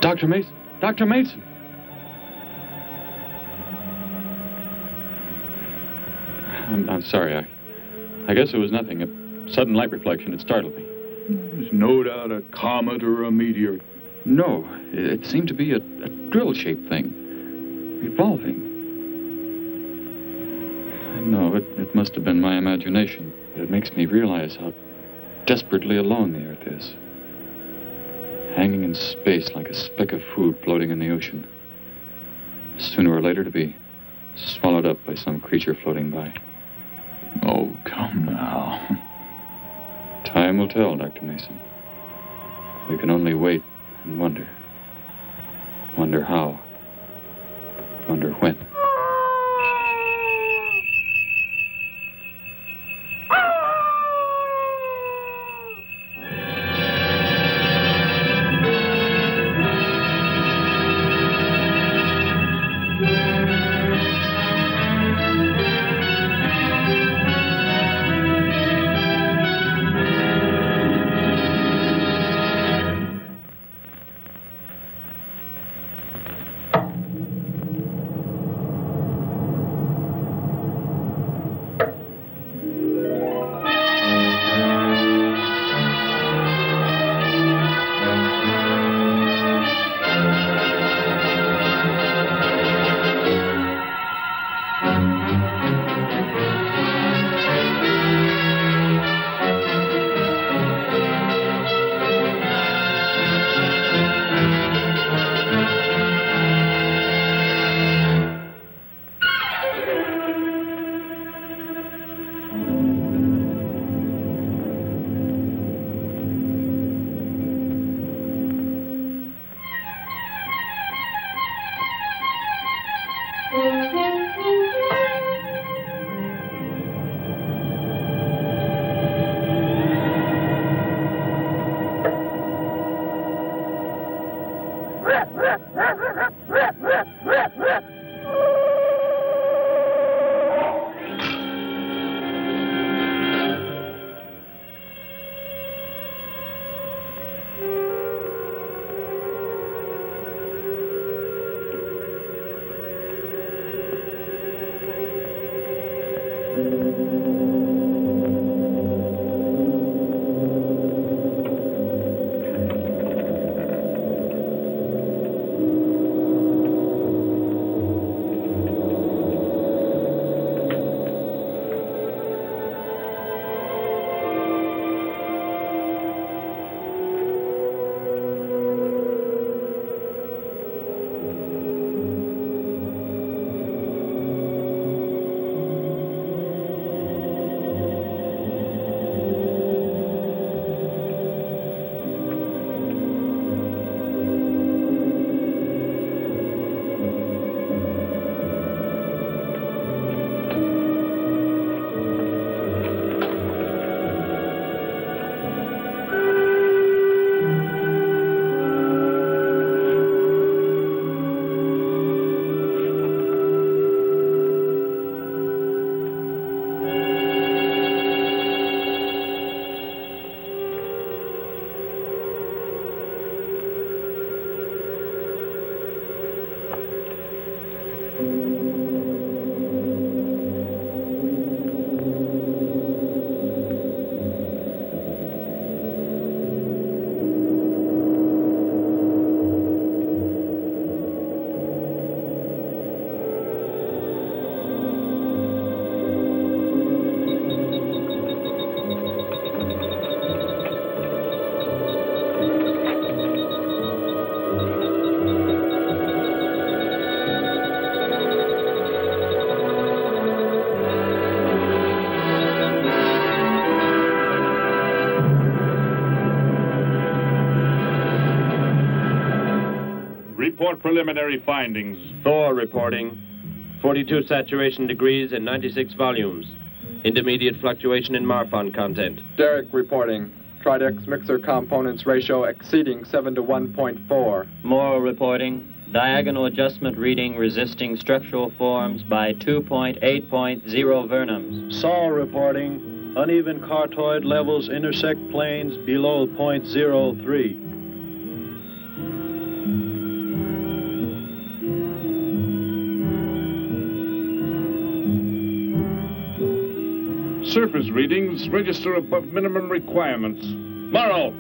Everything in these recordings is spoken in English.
Dr. Mason! Dr. Mason! I'm sorry. I guess it was nothing. A sudden light reflection. It startled me. There's no doubt a comet or a meteor. No, it seemed to be a drill-shaped thing, revolving. No, it must have been my imagination. It makes me realize how desperately alone the Earth is. Hanging in space like a speck of food floating in the ocean. Sooner or later to be swallowed up by some creature floating by. Oh, come now. Time will tell, Dr. Mason. We can only wait and wonder. Wonder how. Wonder when. Report preliminary findings. Thor reporting. 42 saturation degrees and 96 volumes. Intermediate fluctuation in Marfan content. Derek reporting. Tridex mixer components ratio exceeding 7 to 1.4. Morrow reporting. Diagonal adjustment reading resisting structural forms by 2.8.0 vernums. Saul reporting. Uneven cartoid levels intersect planes below .03. surface readings register above minimum requirements. Morrow,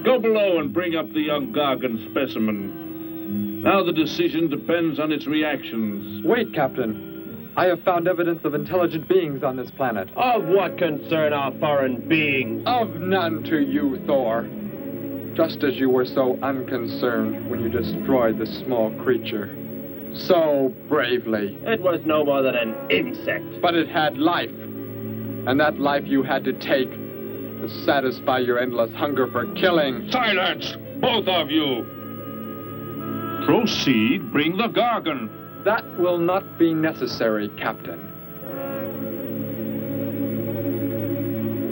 go below and bring up the young Gargan specimen. Now the decision depends on its reactions. Wait, Captain. I have found evidence of intelligent beings on this planet. Of what concern are foreign beings? Of none to you, Thor. Just as you were so unconcerned when you destroyed the small creature. So bravely. It was no more than an insect. But it had life. And that life you had to take to satisfy your endless hunger for killing. Silence, both of you! Proceed, bring the Gargan. That will not be necessary, Captain.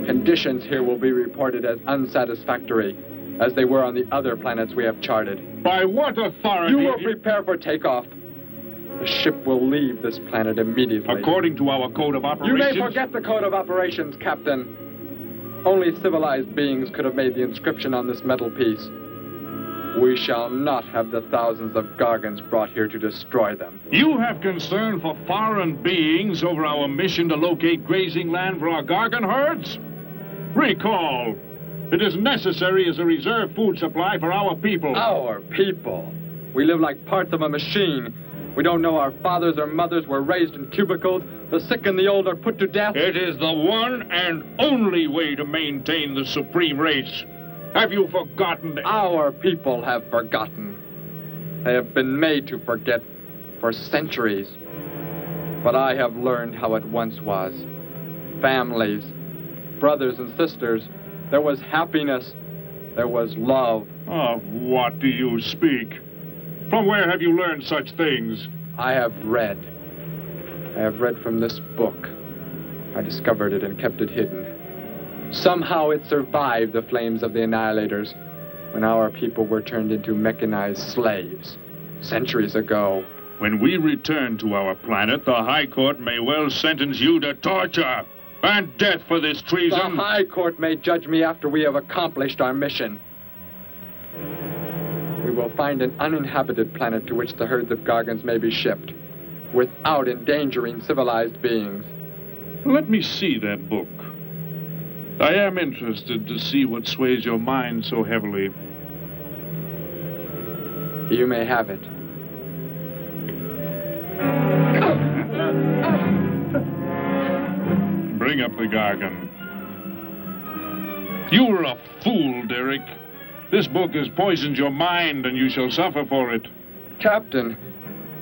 Conditions here will be reported as unsatisfactory, as they were on the other planets we have charted. By what authority? You will prepare for takeoff. The ship will leave this planet immediately. According to our code of operations... You may forget the code of operations, Captain. Only civilized beings could have made the inscription on this metal piece. We shall not have the thousands of Gargans brought here to destroy them. You have concern for foreign beings over our mission to locate grazing land for our Gargan herds? Recall, it is necessary as a reserve food supply for our people. Our people? We live like parts of a machine. We don't know our fathers or mothers were raised in cubicles. The sick and the old are put to death. It is the one and only way to maintain the supreme race. Have you forgotten? Our people have forgotten. They have been made to forget for centuries. But I have learned how it once was. Families, brothers and sisters. There was happiness. There was love. Of what do you speak? From where have you learned such things? I have read. I have read from this book. I discovered it and kept it hidden. Somehow it survived the flames of the Annihilators when our people were turned into mechanized slaves centuries ago. When we return to our planet, the High Court may well sentence you to torture and death for this treason. The High Court may judge me after we have accomplished our mission. We will find an uninhabited planet to which the herds of Gargans may be shipped, without endangering civilized beings. Let me see that book. I am interested to see what sways your mind so heavily. You may have it. Bring up the Gargan. You were a fool, Derek. This book has poisoned your mind, and you shall suffer for it. Captain,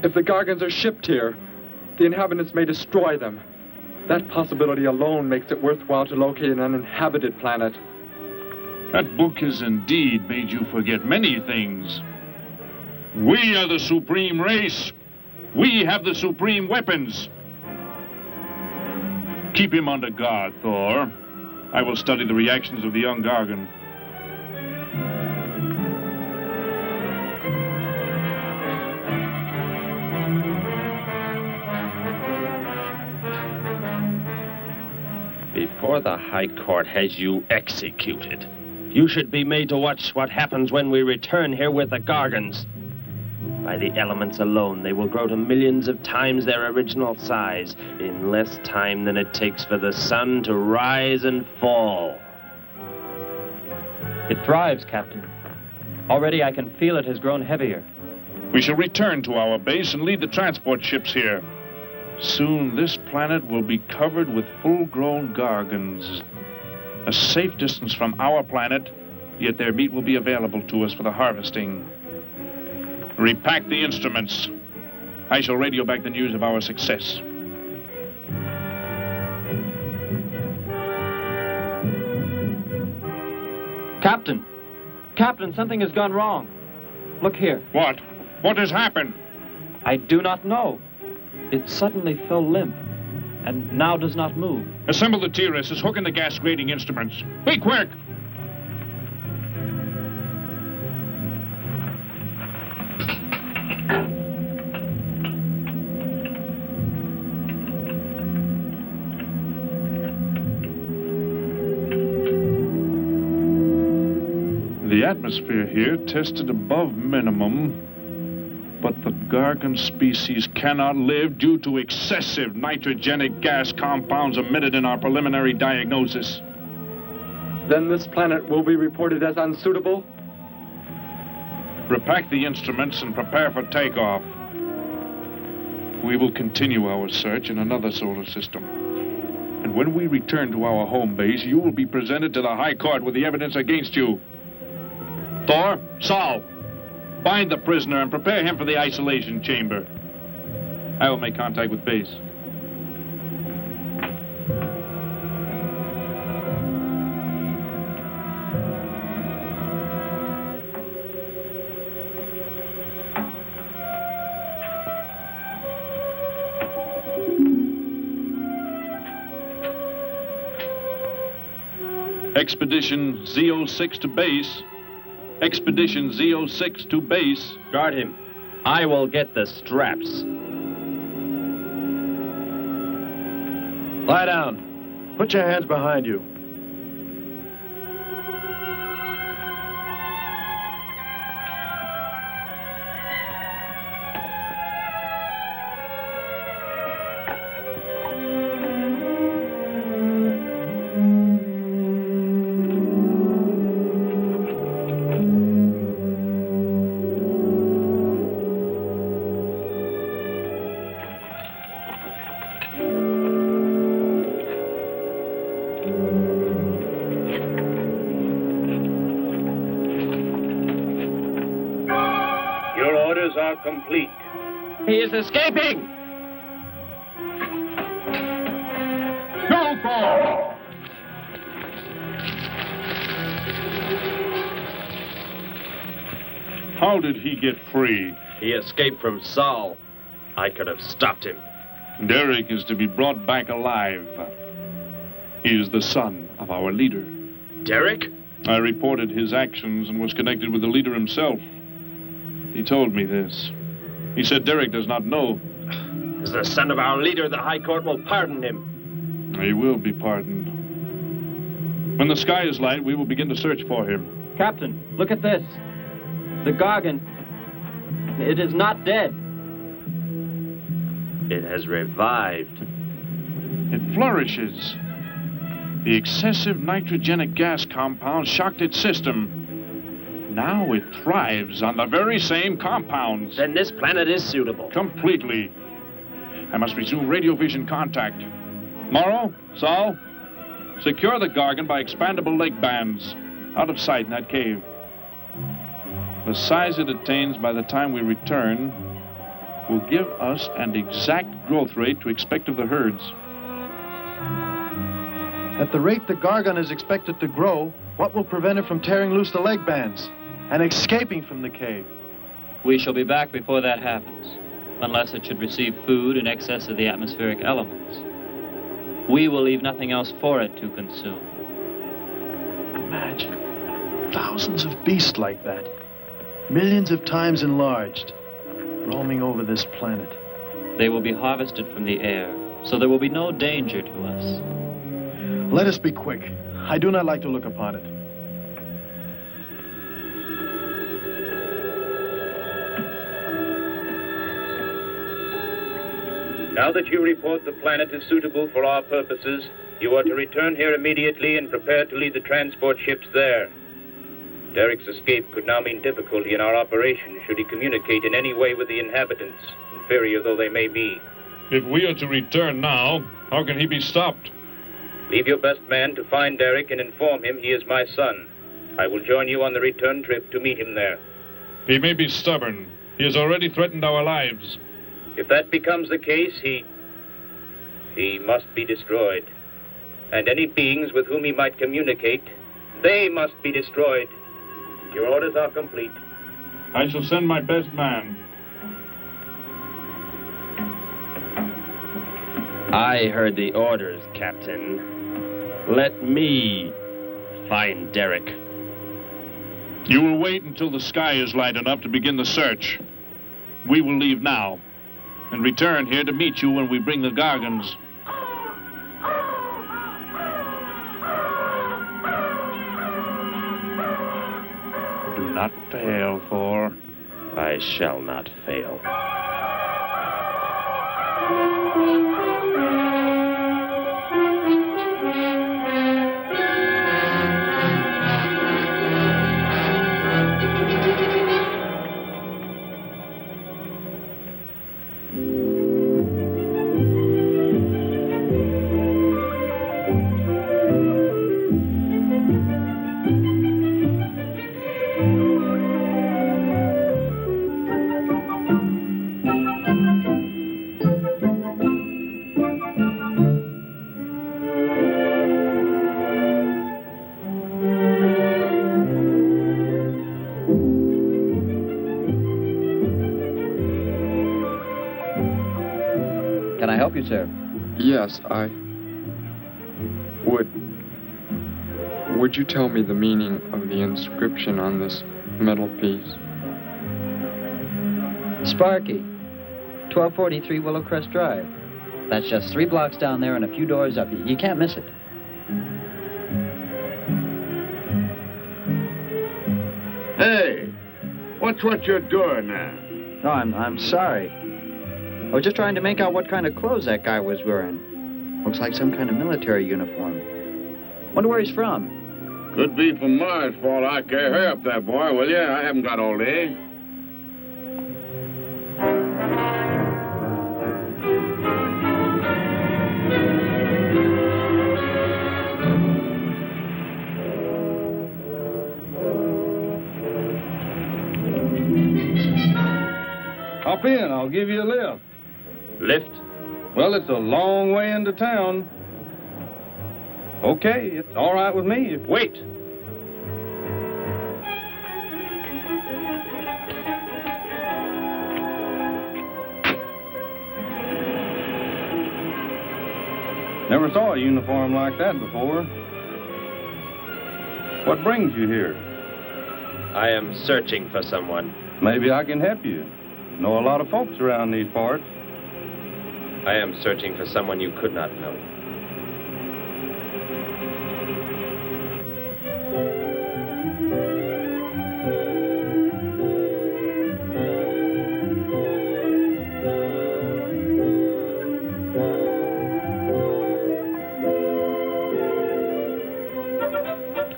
if the Gargans are shipped here, the inhabitants may destroy them. That possibility alone makes it worthwhile to locate an uninhabited planet. That book has indeed made you forget many things. We are the supreme race. We have the supreme weapons. Keep him under guard, Thor. I will study the reactions of the young Gargan. Before the High Court has you executed, you should be made to watch what happens when we return here with the Gargans. By the elements alone, they will grow to millions of times their original size in less time than it takes for the sun to rise and fall. It thrives, Captain. Already I can feel it has grown heavier. We shall return to our base and lead the transport ships here. Soon this planet will be covered with full-grown Gargans. A safe distance from our planet, yet their meat will be available to us for the harvesting. Repack the instruments. I shall radio back the news of our success. Captain! Captain, something has gone wrong. Look here. What? What has happened? I do not know. It suddenly fell limp, and now does not move. Assemble the TRSs, hook in the gas grading instruments. Be quick! The atmosphere here tested above minimum. But the Gargan species cannot live due to excessive nitrogenic gas compounds emitted in our preliminary diagnosis. Then this planet will be reported as unsuitable? Repack the instruments and prepare for takeoff. We will continue our search in another solar system. And when we return to our home base, you will be presented to the High Court with the evidence against you. Thor, Saul, bind the prisoner and prepare him for the isolation chamber. I will make contact with base. Expedition Z06 to base. Expedition Z06 to base. Guard him. I will get the straps. Lie down. Put your hands behind you. Complete. He is escaping! Go, Thor! How did he get free? He escaped from Saul. I could have stopped him. Derek is to be brought back alive. He is the son of our leader. Derek? I reported his actions and was connected with the leader himself. He told me this. He said Derek does not know. As the son of our leader, the High Court will pardon him. He will be pardoned. When the sky is light, we will begin to search for him. Captain, look at this. The Gargan. It is not dead. It has revived. It flourishes. The excessive nitrogenic gas compound shocked its system. Now it thrives on the very same compounds. Then this planet is suitable. Completely. I must resume radio vision contact. Morrow, Saul, secure the Gargan by expandable leg bands. Out of sight in that cave. The size it attains by the time we return will give us an exact growth rate to expect of the herds. At the rate the Gargan is expected to grow, what will prevent it from tearing loose the leg bands and escaping from the cave? We shall be back before that happens, unless it should receive food in excess of the atmospheric elements. We will leave nothing else for it to consume. Imagine thousands of beasts like that, millions of times enlarged, roaming over this planet. They will be harvested from the air, so there will be no danger to us. Let us be quick. I do not like to look upon it. Now that you report the planet is suitable for our purposes, you are to return here immediately and prepare to lead the transport ships there. Derek's escape could now mean difficulty in our operation should he communicate in any way with the inhabitants, inferior though they may be. If we are to return now, how can he be stopped? Leave your best man to find Derek and inform him he is my son. I will join you on the return trip to meet him there. He may be stubborn. He has already threatened our lives. If that becomes the case, he must be destroyed. And any beings with whom he might communicate, they must be destroyed. Your orders are complete. I shall send my best man. I heard the orders, Captain. Let me find Derek. You will wait until the sky is light enough to begin the search. We will leave now and return here to meet you when we bring the Gargans. Do not fail, Thor. I shall not fail. Can I help you, sir? Yes, Would you tell me the meaning of the inscription on this metal piece? Sparky, 1243 Willowcrest Drive. That's just 3 blocks down there and a few doors up. You can't miss it. Hey, what's what you're doing there? No, I'm sorry. I was just trying to make out what kind of clothes that guy was wearing. Looks like some kind of military uniform. Wonder where he's from. Could be from Mars, for all I care. Hurry up there, boy, will you? I haven't got all day. Hop in, I'll give you a lift. Lift? Well, it's a long way into town. Okay, it's all right with me. Wait! Never saw a uniform like that before. What brings you here? I am searching for someone. Maybe I can help you. Know a lot of folks around these parts. I am searching for someone you could not know.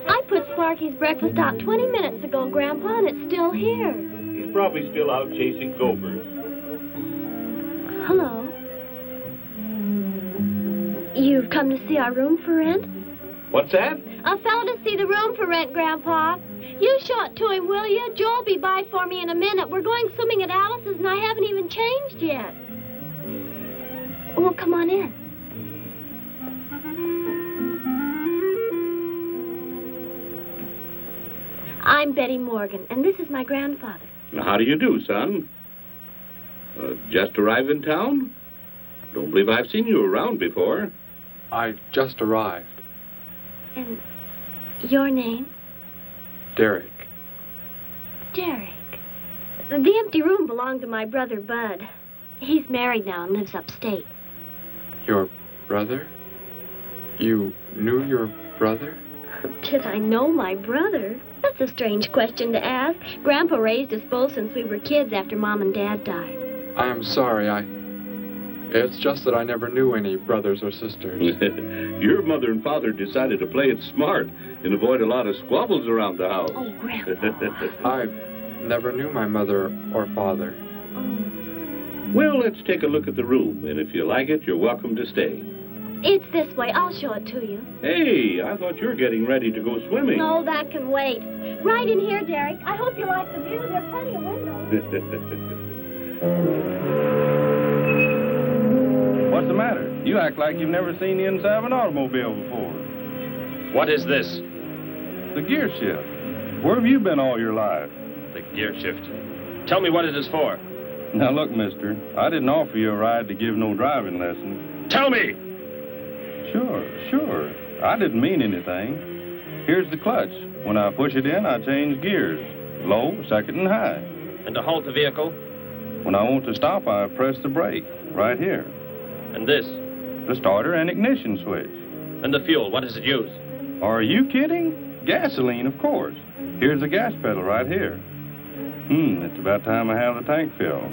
I put Sparky's breakfast out 20 minutes ago, Grandpa, and it's still here. He's probably still out chasing gophers. Hello. You've come to see our room for rent? What's that? A fellow to see the room for rent, Grandpa. You show it to him, will you? Joe'll be by for me in a minute. We're going swimming at Alice's, and I haven't even changed yet. Well, come on in. I'm Betty Morgan, and this is my grandfather. How do you do, son? Just arrived in town? Don't believe I've seen you around before. I just arrived. And your name? Derek. Derek. The empty room belonged to my brother, Bud. He's married now and lives upstate. Your brother? You knew your brother? Did I know my brother? That's a strange question to ask. Grandpa raised us both since we were kids after Mom and Dad died. I am sorry, It's just that I never knew any brothers or sisters. Your mother and father decided to play it smart and avoid a lot of squabbles around the house. Oh, Grandpa. I never knew my mother or father. Well, let's take a look at the room, and if you like it, you're welcome to stay. It's this way. I'll show it to you. Hey, I thought you were getting ready to go swimming. No, that can wait. Right in here, Derek. I hope you like the view. There are plenty of windows. What's the matter? You act like you've never seen the inside of an automobile before. What is this? The gear shift. Where have you been all your life? The gear shift. Tell me what it is for. Now, look, mister, I didn't offer you a ride to give no driving lesson. Tell me! Sure. I didn't mean anything. Here's the clutch. When I push it in, I change gears. Low, second, and high. And to halt the vehicle? When I want to stop, I press the brake, right here. And this? The starter and ignition switch. And the fuel, what does it use? Are you kidding? Gasoline, of course. Here's the gas pedal right here. It's about time I have the tank filled.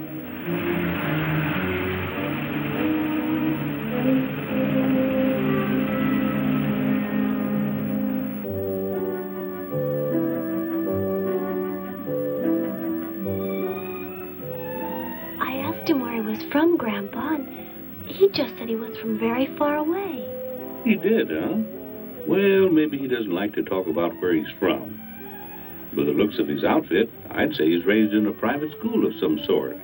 I asked him where he was from, Grandpa, and he just said he was from very far away. He did, huh? Well, maybe he doesn't like to talk about where he's from. By the looks of his outfit, I'd say he's raised in a private school of some sort.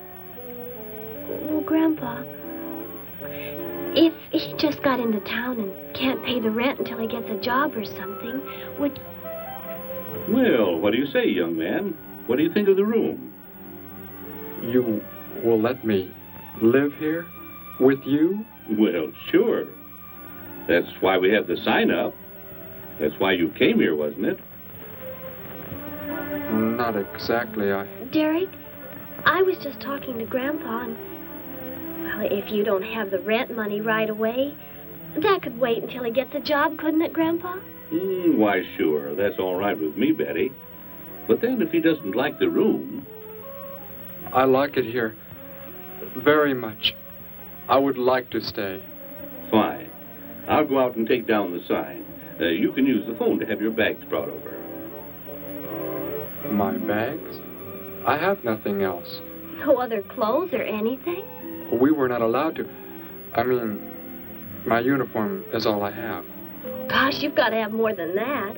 Well, Grandpa, if he just got into town and can't pay the rent until he gets a job or something, would... Well, what do you say, young man? What do you think of the room? You will let me live here with you? Well, sure. That's why we have the sign up. That's why you came here, wasn't it? Not exactly. Derek, I was just talking to Grandpa, and... Well, if you don't have the rent money right away, that could wait until he gets a job, couldn't it, Grandpa? Why, sure. That's all right with me, Betty. But then if he doesn't like the room... I like it here very much. I would like to stay. Fine. I'll go out and take down the sign. You can use the phone to have your bags brought over. My bags? I have nothing else. No other clothes or anything? We were not allowed to. I mean, my uniform is all I have. Gosh, you've got to have more than that.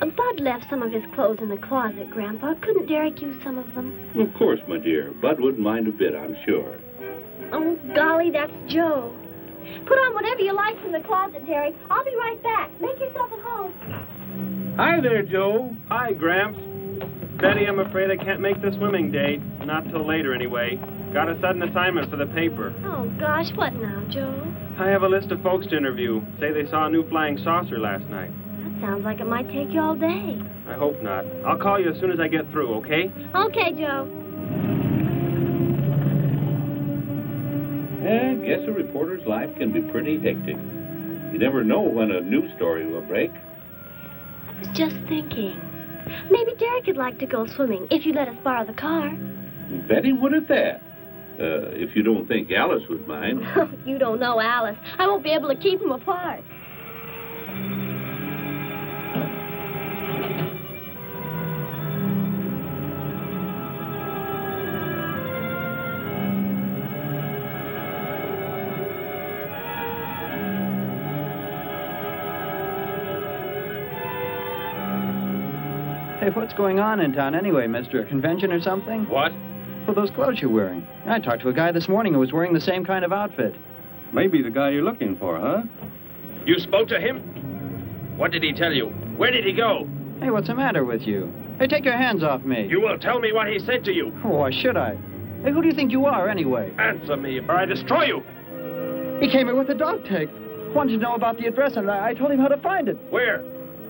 Bud left some of his clothes in the closet, Grandpa. Couldn't Derek use some of them? Of course, my dear. Bud wouldn't mind a bit, I'm sure. Oh, golly, that's Joe. Put on whatever you like from the closet, Derek. I'll be right back. Make yourself at home. Hi there, Joe. Hi, Gramps. Betty, I'm afraid I can't make the swimming date. Not till later, anyway. Got a sudden assignment for the paper. Oh, gosh, what now, Joe? I have a list of folks to interview. Say they saw a new flying saucer last night. That sounds like it might take you all day. I hope not. I'll call you as soon as I get through, okay? Okay, Joe. I guess a reporter's life can be pretty hectic. You never know when a news story will break. I was just thinking. Maybe Derek would like to go swimming if you let us borrow the car. Betty would at that. If you don't think Alice would mind. You don't know Alice. I won't be able to keep them apart. Hey, what's going on in town anyway, mister? A convention or something? What? For those clothes you're wearing. I talked to a guy this morning who was wearing the same kind of outfit. Maybe the guy you're looking for, huh? You spoke to him? What did he tell you? Where did he go? Hey, what's the matter with you? Hey, take your hands off me. You will tell me what he said to you. Oh, why should I? Hey, who do you think you are, anyway? Answer me, or I destroy you. He came here with a dog tag. Wanted to know about the address, and I told him how to find it. Where?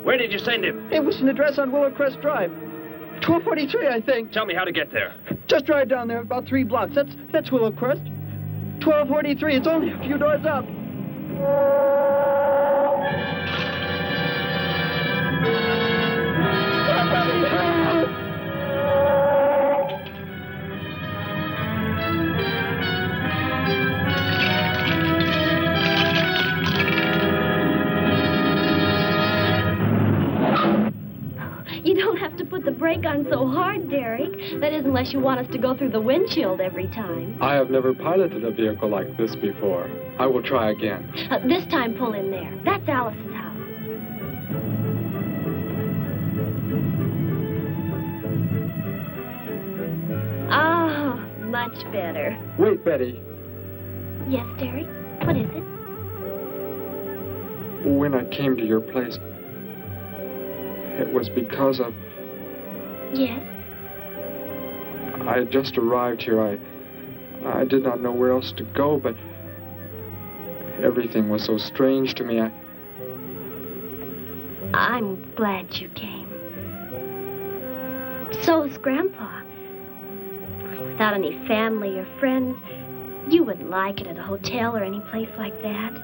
Where did you send him? It was an address on Willow Crest Drive. 1243, I think. Tell me how to get there. Just drive down there about 3 blocks. That's Willow Crest. 1243. It's only a few doors up. Somebody help! You don't have to put the brake on so hard, Derek. That is, unless you want us to go through the windshield every time. I have never piloted a vehicle like this before. I will try again. This time, pull in there. That's Alice's house. Ah, much better. Wait, Betty. Yes, Derek? What is it? When I came to your place, it was because of... Yes? I had just arrived here. I did not know where else to go, but everything was so strange to me. I'm glad you came. So is Grandpa. Without any family or friends, you wouldn't like it at a hotel or any place like that.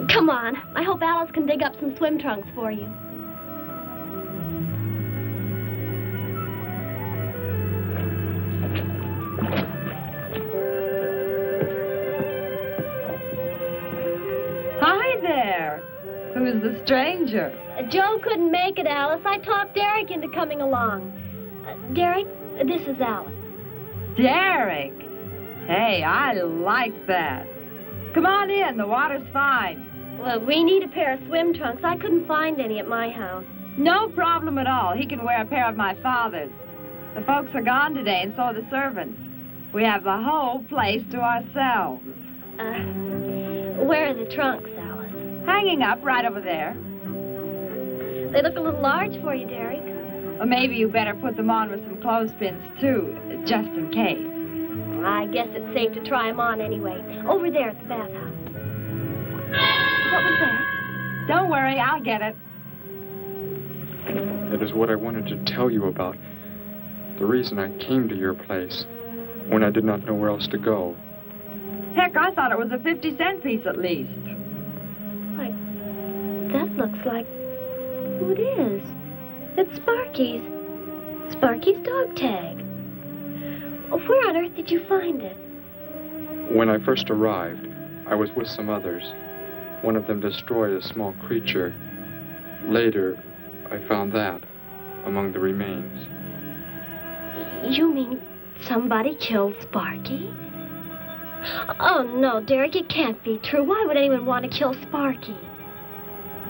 Come on. I hope Alice can dig up some swim trunks for you. was the stranger? Joe couldn't make it, Alice. I talked Derek into coming along. Derek, this is Alice. Derek? Hey, I like that. Come on in, the water's fine. Well, we need a pair of swim trunks. I couldn't find any at my house. No problem at all. He can wear a pair of my father's. The folks are gone today, and so are the servants. We have the whole place to ourselves. Where are the trunks, Alice? Hanging up right over there. They look a little large for you, Derek. Well, maybe you better put them on with some clothespins, too, just in case. I guess it's safe to try them on anyway. Over there at the bathhouse. What was that? Don't worry, I'll get it. It is what I wanted to tell you about. The reason I came to your place when I did not know where else to go. Heck, I thought it was a 50-cent piece at least. Why, that looks like... Who it is? It's Sparky's. Sparky's dog tag. Where on earth did you find it? When I first arrived, I was with some others. One of them destroyed a small creature. Later, I found that among the remains. You mean somebody killed Sparky? Oh, no, Derek, it can't be true. Why would anyone want to kill Sparky?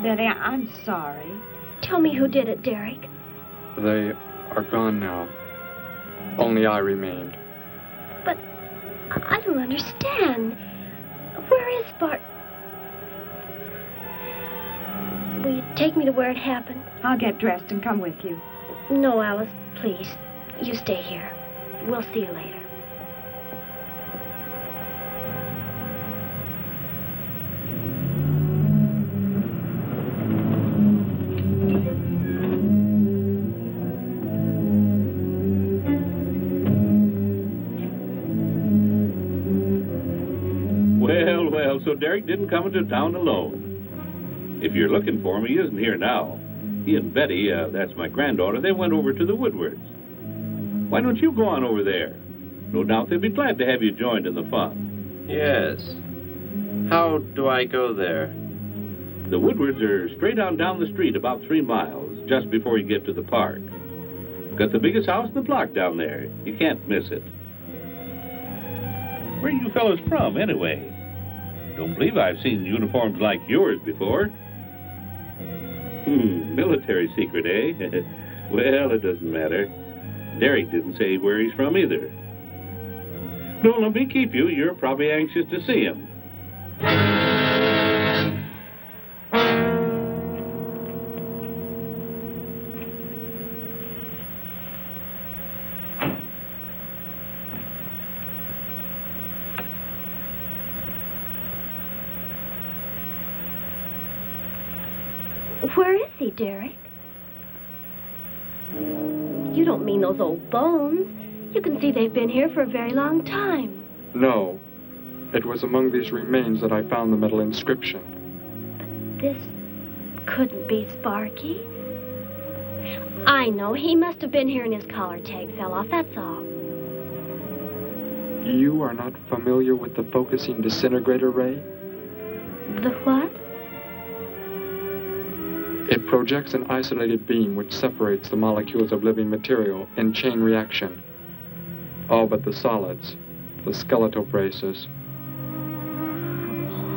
Betty, I'm sorry. Tell me who did it, Derek. They are gone now. Only I remained. But I don't understand. Where is Sparky? Will you take me to where it happened? I'll get dressed and come with you. No, Alice, please. You stay here. We'll see you later. Well, so Derek didn't come into town alone. If you're looking for him, he isn't here now. He and Betty, that's my granddaughter, they went over to the Woodwards. Why don't you go on over there? No doubt they'd be glad to have you joined in the fun. Yes. How do I go there? The Woodwards are straight on down the street about 3 miles, just before you get to the park. Got the biggest house in the block down there. You can't miss it. Where are you fellas from, anyway? Don't believe I've seen uniforms like yours before. Military secret, eh? Well, it doesn't matter. Derek didn't say where he's from either. Don't let me keep you. You're probably anxious to see him. Where is he, Derek? You don't mean those old bones. You can see they've been here for a very long time. No. It was among these remains that I found the metal inscription. But this couldn't be Sparky. I know. He must have been here and his collar tag fell off, that's all. You are not familiar with the focusing disintegrator ray? The what? It projects an isolated beam which separates the molecules of living material in chain reaction. All but the solids, the skeletal braces.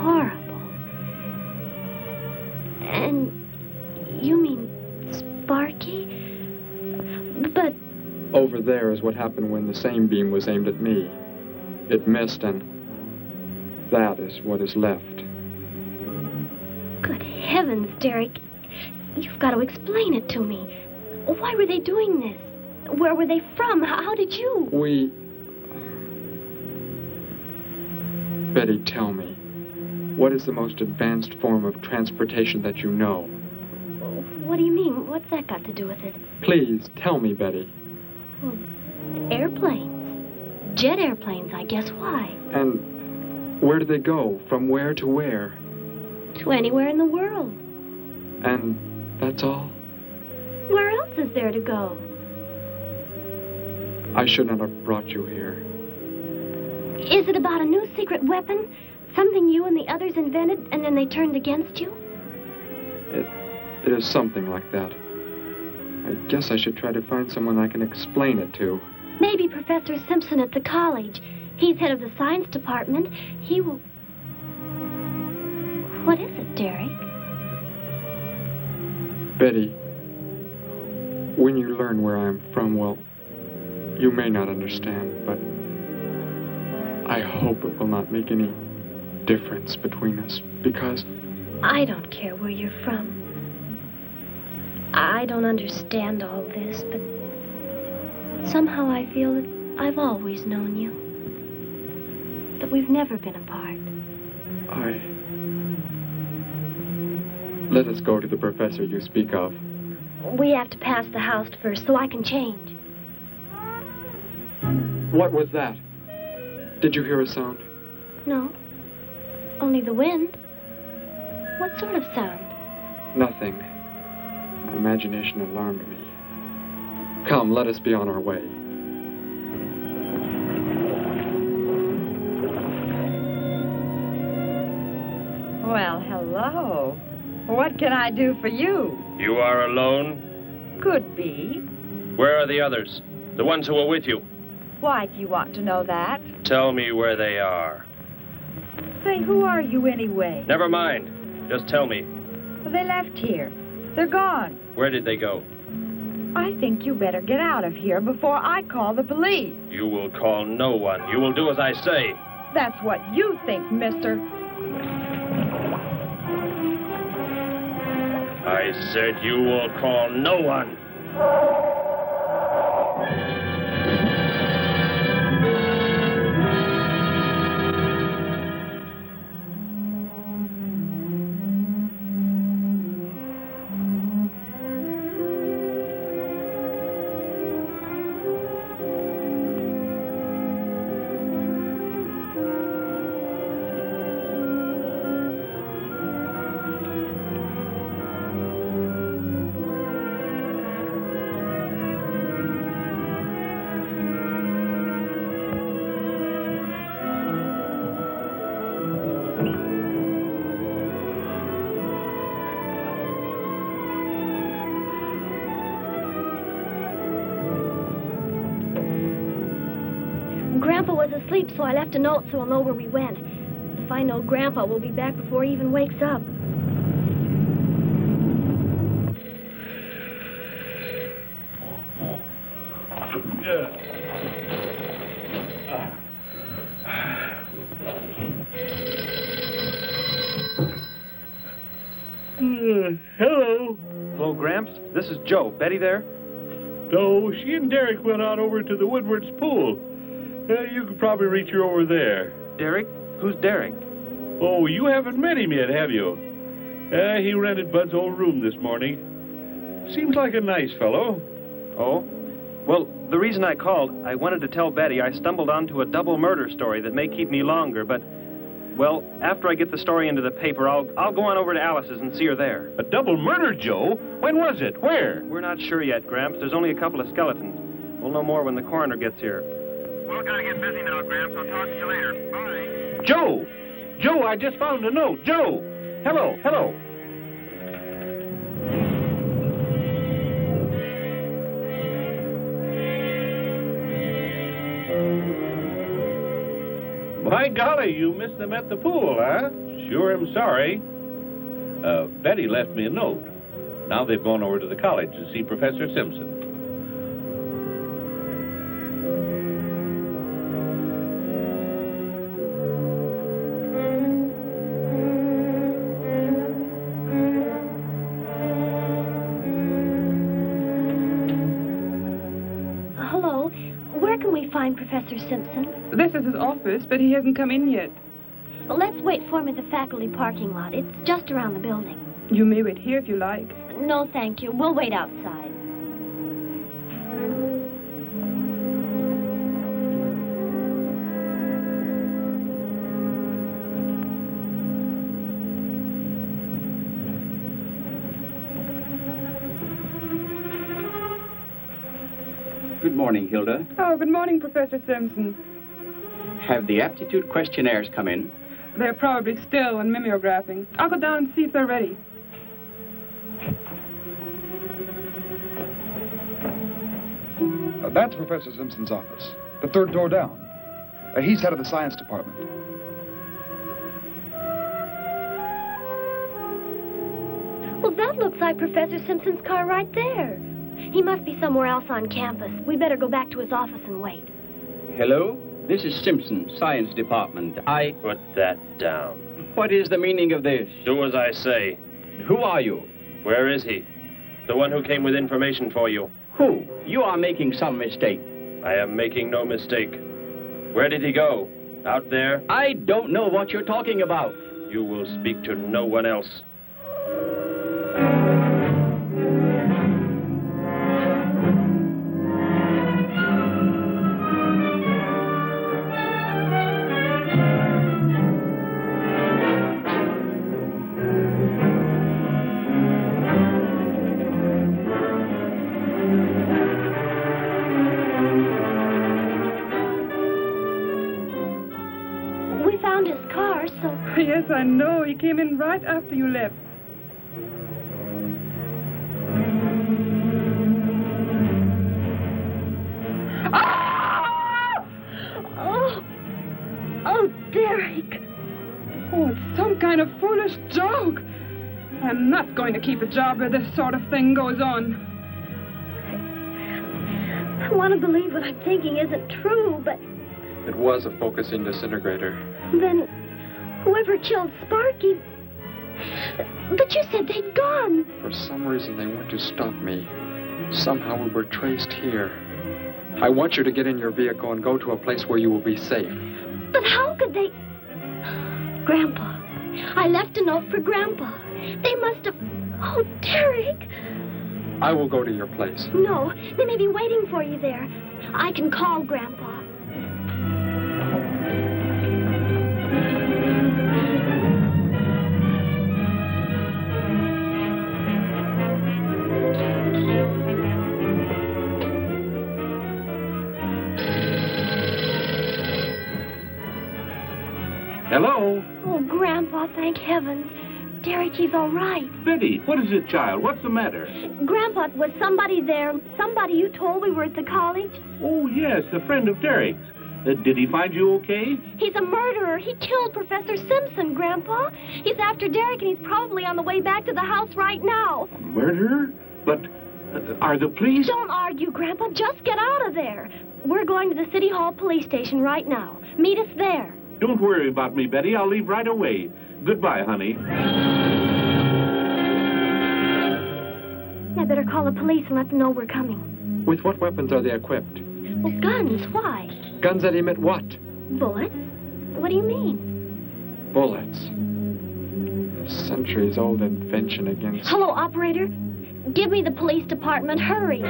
Horrible. And you mean Sparky? But... Over there is what happened when the same beam was aimed at me. It missed, and that is what is left. Good heavens, Derek. You've got to explain it to me. Why were they doing this? Where were they from? How did you... Betty, tell me, what is the most advanced form of transportation that you know? What do you mean? What's that got to do with it? Please, tell me, Betty. Well, airplanes. Jet airplanes, I guess. Why? And where do they go? From where to where? To anywhere in the world. And that's all? Where else is there to go? I should not have brought you here. Is it about a new secret weapon? Something you and the others invented and then they turned against you? It is something like that. I guess I should try to find someone I can explain it to. Maybe Professor Simpson at the college. He's head of the science department. He will... What is it, Derek? Betty, when you learn where I'm from, well, you may not understand, but I hope it will not make any difference between us, because... I don't care where you're from. I don't understand all this, but somehow I feel that I've always known you. That we've never been apart. Let us go to the professor you speak of. We have to pass the house first so I can change. What was that? Did you hear a sound? No. Only the wind. What sort of sound? Nothing. My imagination alarmed me. Come, let us be on our way. Well, hello. What can I do for you? You are alone? Could be. Where are the others? The ones who were with you? Why do you want to know that? Tell me where they are. Say, who are you anyway? Never mind. Just tell me. Well, they left here. They're gone. Where did they go? I think you better get out of here before I call the police. You will call no one. You will do as I say. That's what you think, mister. I said you will call no one. Grandpa was asleep, so I left a note so he'll know where we went. If I know Grandpa, we'll be back before he even wakes up. Hello. Hello, Gramps. This is Joe. Betty there? No, she and Derek went out over to the Woodward's pool. You could probably reach her over there. Derek? Who's Derek? Oh, you haven't met him yet, have you? He rented Bud's old room this morning. Seems like a nice fellow. Oh? Well, the reason I called, I wanted to tell Betty I stumbled onto a double murder story that may keep me longer, but, well, after I get the story into the paper, I'll go on over to Alice's and see her there. A double murder, Joe? When was it? Where? We're not sure yet, Gramps. There's only a couple of skeletons. We'll know more when the coroner gets here. Well, gotta get busy now, Gramps. I'll talk to you later. Bye. Joe! Joe, I just found a note. Joe! Hello, hello. My golly, you missed them at the pool, huh? Sure am sorry. Betty left me a note. Now they've gone over to the college to see Professor Simpson. Hello. Where can we find Professor Simpson? This is his office, but he hasn't come in yet. Well, let's wait for him at the faculty parking lot. It's just around the building. You may wait here if you like. No, thank you. We'll wait outside. Good morning, Hilda. Oh, good morning, Professor Simpson. Have the aptitude questionnaires come in? They're probably still in mimeographing. I'll go down and see if they're ready. That's Professor Simpson's office. The third door down. He's head of the science department. Well, that looks like Professor Simpson's car right there. He must be somewhere else on campus. We'd better go back to his office and wait. Hello? This is Simpson, science department. Put that down. What is the meaning of this? Do as I say. Who are you? Where is he? The one who came with information for you. Who? You are making some mistake. I am making no mistake. Where did he go? Out there? I don't know what you're talking about. You will speak to no one else. Yes, I know. He came in right after you left. Ah! Oh, Derek. Oh, it's some kind of foolish joke. I'm not going to keep a job where this sort of thing goes on. I want to believe what I'm thinking isn't true, but... It was a focusing disintegrator. Then... whoever killed Sparky... But you said they'd gone. For some reason, they went to stop me. Somehow we were traced here. I want you to get in your vehicle and go to a place where you will be safe. But how could they... Grandpa. I left a note for Grandpa. They must have... Oh, Derek. I will go to your place. No, they may be waiting for you there. I can call Grandpa. Hello? Oh, Grandpa, thank heavens. Derek, he's all right. Betty, what is it, child? What's the matter? Grandpa, was somebody there? Somebody you told we were at the college? Oh, yes, a friend of Derek's. Did he find you okay? He's a murderer. He killed Professor Simpson, Grandpa. He's after Derek, and he's probably on the way back to the house right now. A murderer? But are the police... Don't argue, Grandpa. Just get out of there. We're going to the City Hall police station right now. Meet us there. Don't worry about me, Betty. I'll leave right away. Goodbye, honey. I better call the police and let them know we're coming. With what weapons are they equipped? Well, guns. Why? Guns that emit what? Bullets? What do you mean? Bullets. A centuries-old invention against... Hello, operator. Give me the police department. Hurry.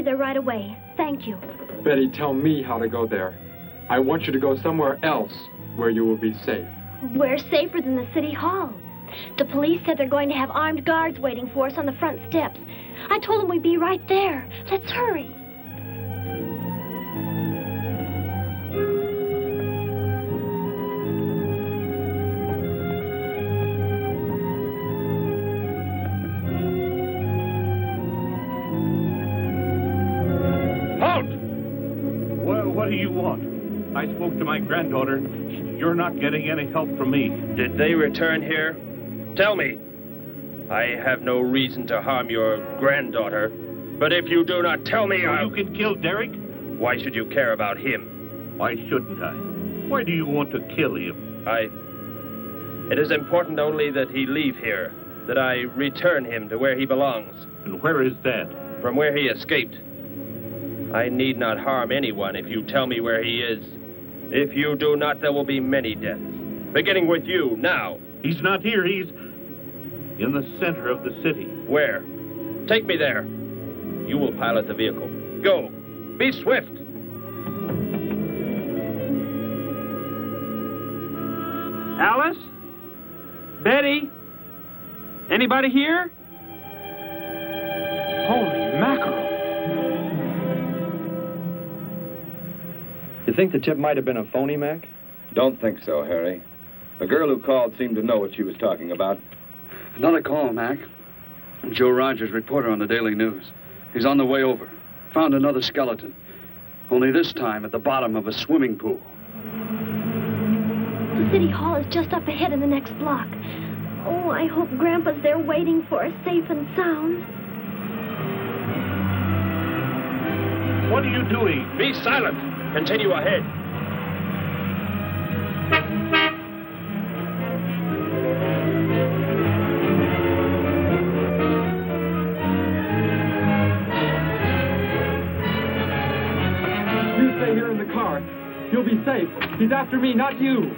There right away. Thank you. Betty, tell me how to go there. I want you to go somewhere else where you will be safe. We're safer than the City Hall. The police said they're going to have armed guards waiting for us on the front steps. I told them we'd be right there. Let's hurry. What do you want? I spoke to my granddaughter. You're not getting any help from me. Did they return here? Tell me. I have no reason to harm your granddaughter, but if you do not tell me, You can kill Derek? Why should you care about him? Why shouldn't I? Why do you want to kill him? It is important only that he leave here, that I return him to where he belongs. And where is that? From where he escaped. I need not harm anyone if you tell me where he is. If you do not, there will be many deaths. Beginning with you, now. He's not here. He's in the center of the city. Where? Take me there. You will pilot the vehicle. Go. Be swift. Alice? Betty? Anybody here? Holy mackerel. You think the tip might have been a phony, Mac? Don't think so, Harry. The girl who called seemed to know what she was talking about. Another call, Mac. Joe Rogers, reporter on the Daily News. He's on the way over. Found another skeleton. Only this time at the bottom of a swimming pool. The city hall is just up ahead in the next block. Oh, I hope Grandpa's there waiting for us safe and sound. What are you doing? Be silent. Continue ahead. You stay here in the car. You'll be safe. He's after me, not you.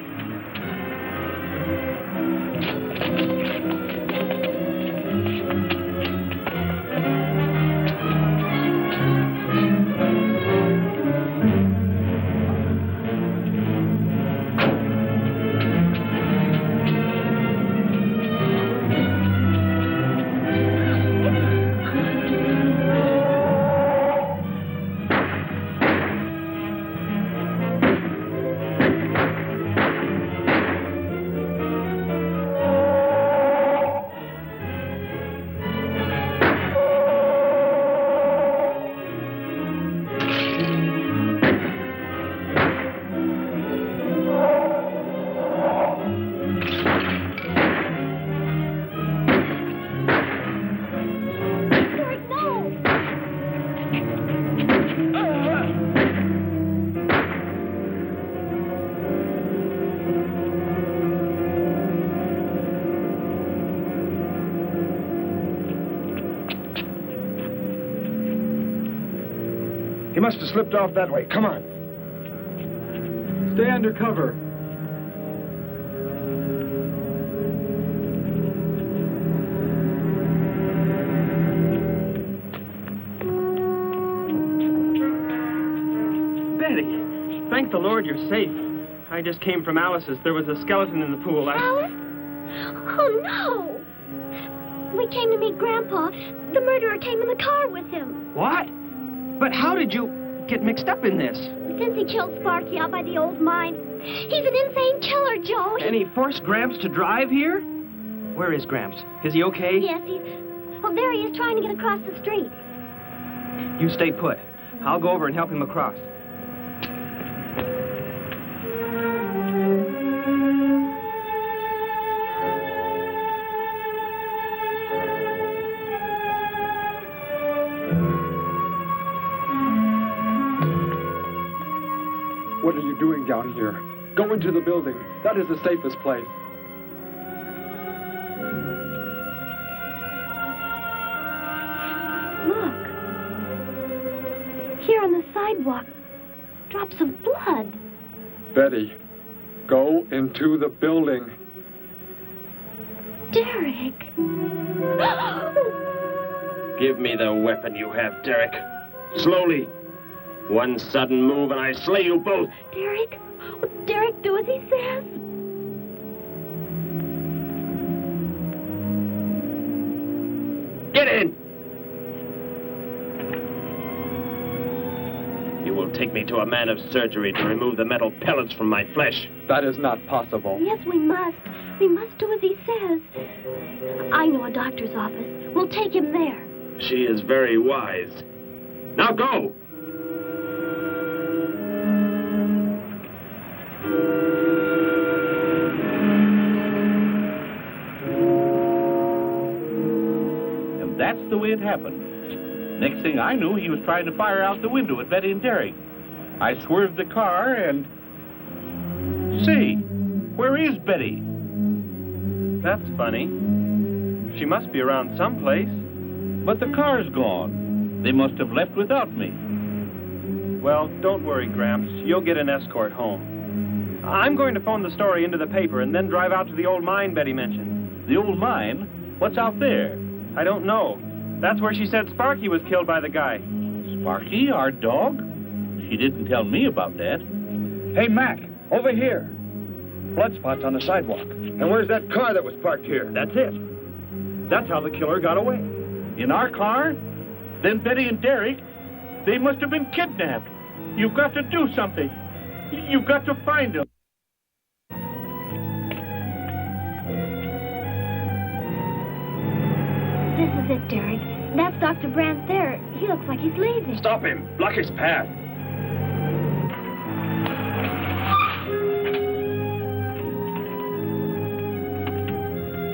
He must have slipped off that way. Come on. Stay under cover. Betty, thank the Lord you're safe. I just came from Alice's. There was a skeleton in the pool. Alice? Oh, no. We came to meet Grandpa. The murderer came in the car with him. What? But how did you get mixed up in this? Since he killed Sparky out by the old mine. He's an insane killer, Joe. And he forced Gramps to drive here? Where is Gramps? Is he okay? Yes, he's... Oh, there he is trying to get across the street. You stay put. I'll go over and help him across. What are you doing down here? Go into the building. That is the safest place. Look. Here on the sidewalk. Drops of blood. Betty, go into the building. Derek. Give me the weapon you have, Derek. Slowly. One sudden move and I slay you both. Derek? Will Derek do as he says? Get in! You will take me to a man of surgery to remove the metal pellets from my flesh. That is not possible. Yes, we must. We must do as he says. I know a doctor's office. We'll take him there. She is very wise. Now go! And that's the way it happened. Next thing I knew, he was trying to fire out the window at Betty and Derek. I swerved the car and... Say, where is Betty? That's funny. She must be around someplace. But the car's gone. They must have left without me. Well, don't worry, Gramps. You'll get an escort home. I'm going to phone the story into the paper and then drive out to the old mine Betty mentioned. The old mine? What's out there? I don't know. That's where she said Sparky was killed by the guy. Sparky, our dog? She didn't tell me about that. Hey, Mac, over here. blood spots on the sidewalk. And where's that car that was parked here? That's it. That's how the killer got away. In our car? Then Betty and Derek, they must have been kidnapped. You've got to do something. You've got to find them. This is it, Derek. That's Dr. Brandt there. He looks like he's leaving. Stop him. Block his path.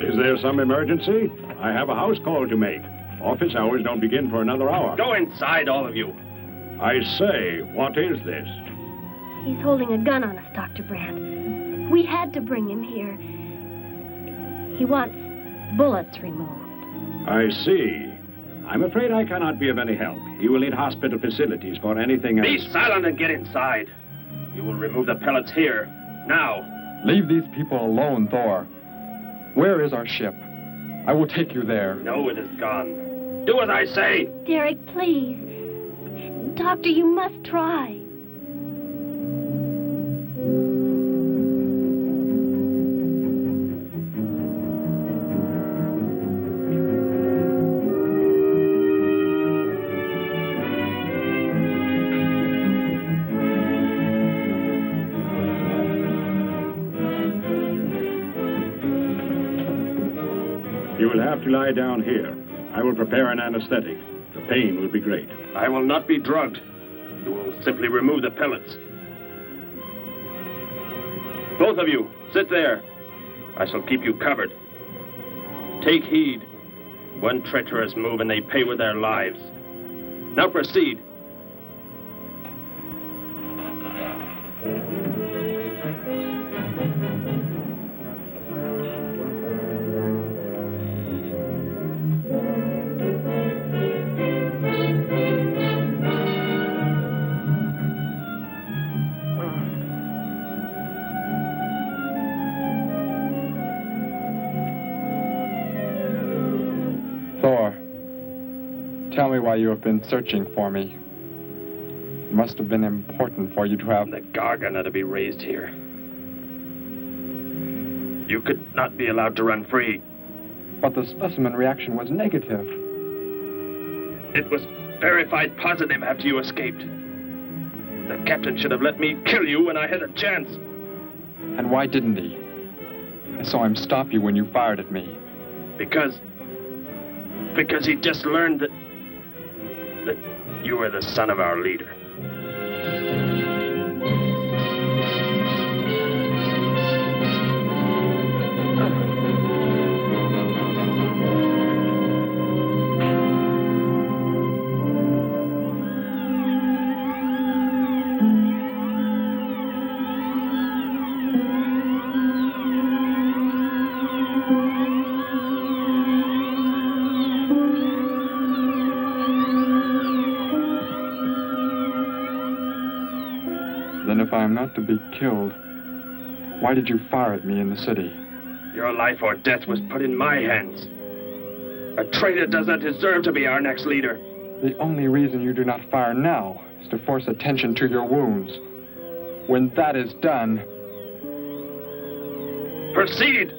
Is there some emergency? I have a house call to make. Office hours don't begin for another hour. Go inside, all of you. I say, what is this? He's holding a gun on us, Dr. Brandt. We had to bring him here. He wants bullets removed. I see. I'm afraid I cannot be of any help. You will need hospital facilities for anything else. Be silent and get inside. You will remove the pellets here. Now. Leave these people alone, Thor. Where is our ship? I will take you there. No, it is gone. Do as I say. Derek, please. Doctor, you must try. You will have to lie down here. I will prepare an anesthetic. The pain will be great. I will not be drugged. You will simply remove the pellets. Both of you, sit there. I shall keep you covered. Take heed. One treacherous move and they pay with their lives. Now proceed. Thor, tell me why you have been searching for me. It must have been important for you to have... The Gargan are to be raised here. You could not be allowed to run free. But the specimen reaction was negative. It was verified positive after you escaped. The captain should have let me kill you when I had a chance. And why didn't he? I saw him stop you when you fired at me. Because he just learned that you were the son of our leader. Then if I am not to be killed, why did you fire at me in the city? Your life or death was put in my hands. A traitor does not deserve to be our next leader. The only reason you do not fire now is to force attention to your wounds. When that is done... Proceed!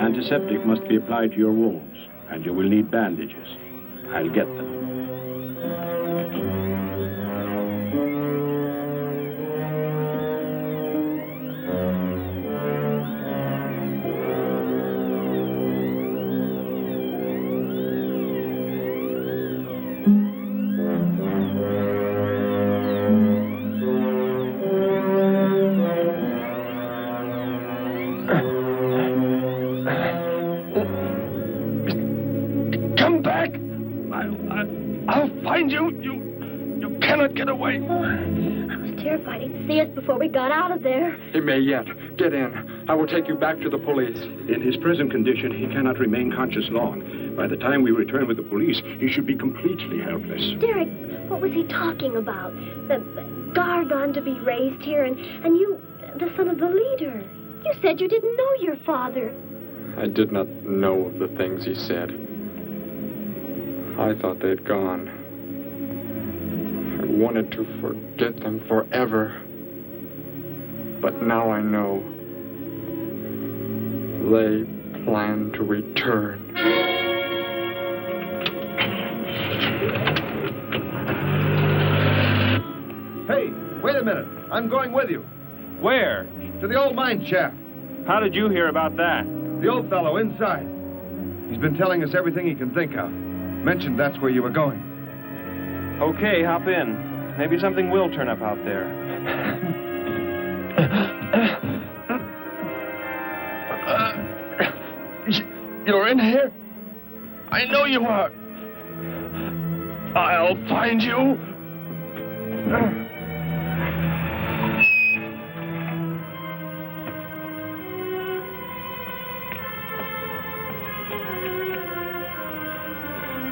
Antiseptic must be applied to your wounds, and you will need bandages. I'll get them. We got out of there. He may yet. Get in. I will take you back to the police. In his present condition, he cannot remain conscious long. By the time we return with the police, he should be completely helpless. Derek, what was he talking about? The Gargon to be raised here, and you, the son of the leader. You said you didn't know your father. I did not know of the things he said. I thought they'd gone. I wanted to forget them forever. But now I know. They plan to return. Hey, wait a minute. I'm going with you. Where? To the old mine shaft. How did you hear about that? The old fellow inside. He's been telling us everything he can think of. Mentioned that's where you were going. Okay, hop in. Maybe something will turn up out there. You're in here? I know you are. I'll find you.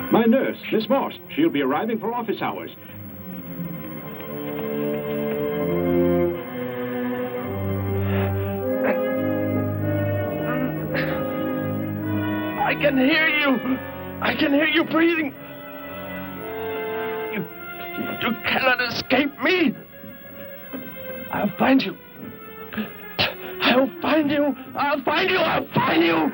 My nurse, Miss Moss. She'll be arriving for office hours. I can hear you. I can hear you breathing. You cannot escape me. I'll find you. I'll find you. I'll find you. I'll find you.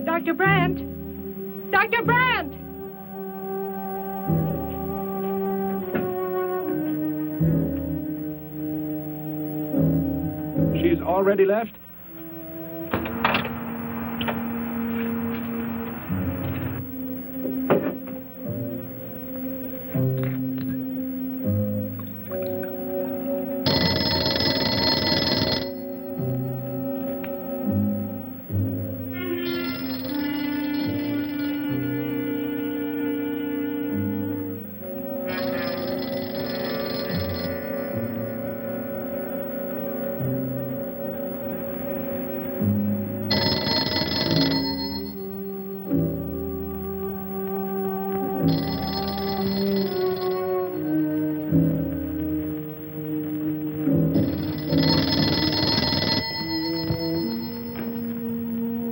Dr. Brandt! Dr. Brandt! She's already left?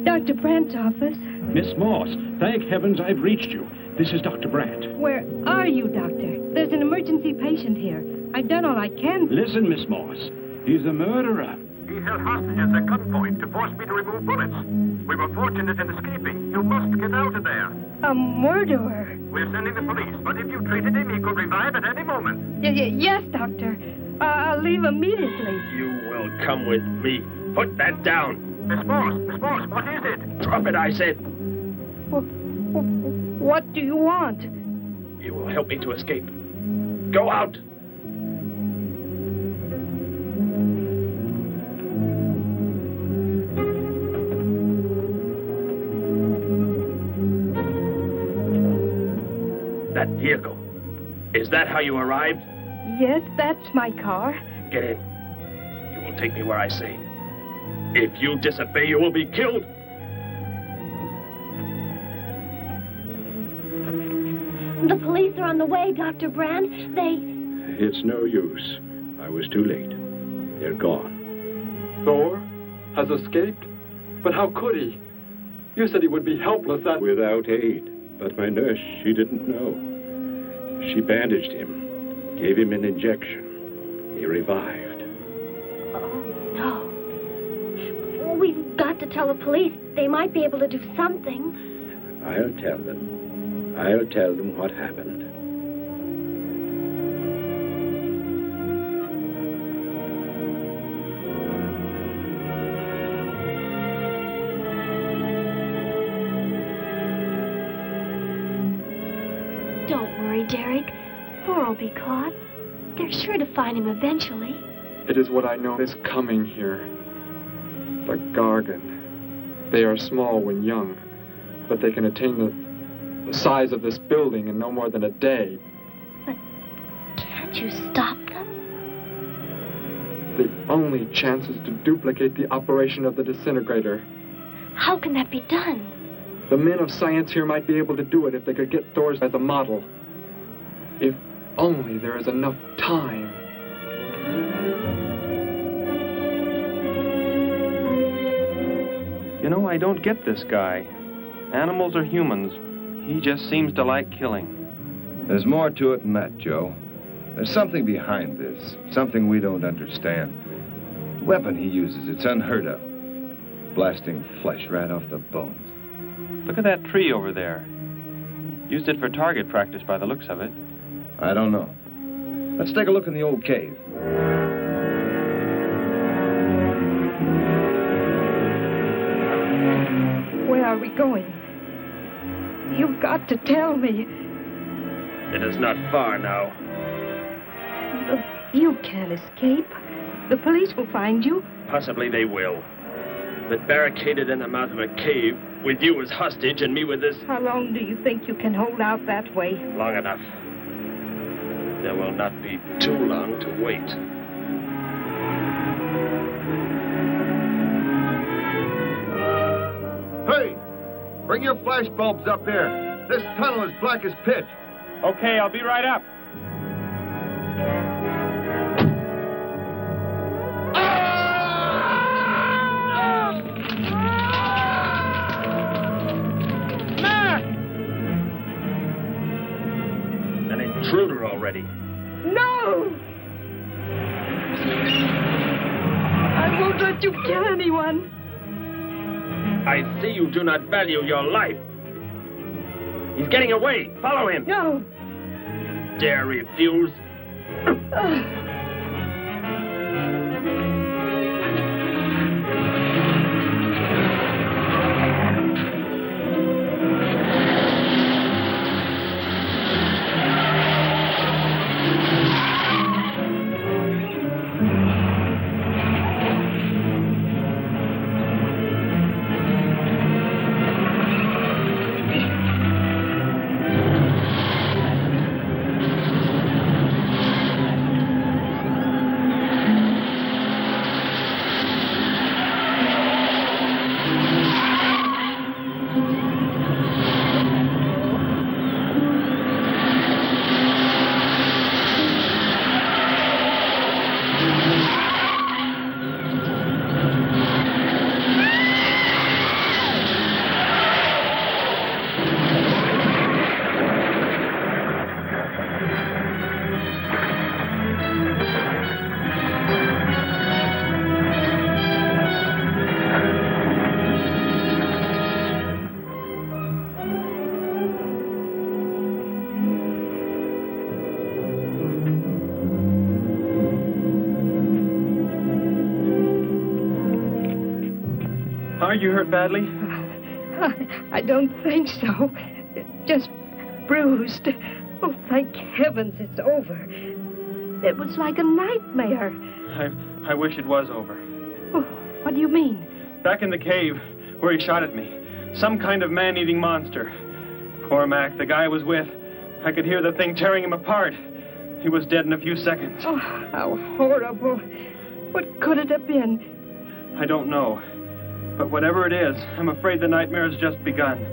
Dr. Brandt's office. Miss Moss, thank heavens I've reached you. This is Dr. Brandt. Where are you, Doctor? There's an emergency patient here. I've done all I can. Listen, Miss Moss. He's a murderer. He held hostages at gunpoint to force me to remove bullets. We were fortunate in escaping. You must get out of there. A murderer? We're sending the police, but if you treated him, he could revive at any moment. Yes, Doctor. I'll leave immediately. You will come with me. Put that down. Miss Morse, what is it? Drop it, I said. What do you want? You will help me to escape. Go out. That vehicle. Is that how you arrived? Yes, that's my car. Get in. You will take me where I say. If you disobey, you will be killed. The police are on the way, Dr. Brandt. It's no use. I was too late. They're gone. Thor has escaped? But how could he? You said he would be helpless at... Without aid. But my nurse, she didn't know. She bandaged him, gave him an injection. He revived. Oh, no. We've got to tell the police. They might be able to do something. I'll tell them. I'll tell them what happened. Don't worry, Derek. Thor will be caught. They're sure to find him eventually. It is what I know is coming here. The Gargan. They are small when young, but they can attain the size of this building in no more than a day. But can't you stop them? The only chance is to duplicate the operation of the disintegrator. How can that be done? The men of science here might be able to do it if they could get Thor's as a model. If only there is enough time. You know, I don't get this guy. Animals or humans, he just seems to like killing. There's more to it than that, Joe. There's something behind this, something we don't understand. The weapon he uses, it's unheard of. Blasting flesh right off the bones. Look at that tree over there. Used it for target practice by the looks of it. I don't know. Let's take a look in the old cave. Where are we going? You've got to tell me. It is not far now. You can't escape. The police will find you. Possibly they will. But barricaded in the mouth of a cave, with you as hostage and me with this... How long do you think you can hold out that way? Long enough. There will not be too long to wait. Hey! Bring your flash bulbs up here. This tunnel is black as pitch. Okay, I'll be right up. An intruder already. No! I won't let you kill anyone. I see you do not value your life. He's getting away. Follow him. No. Dare refuse? Are you hurt badly? I don't think so. Just bruised. Oh, thank heavens it's over. It was like a nightmare. I wish it was over. Oh, what do you mean? Back in the cave where he shot at me. Some kind of man-eating monster. Poor Mac, the guy I was with. I could hear the thing tearing him apart. He was dead in a few seconds. Oh, how horrible. What could it have been? I don't know. But whatever it is, I'm afraid the nightmare has just begun.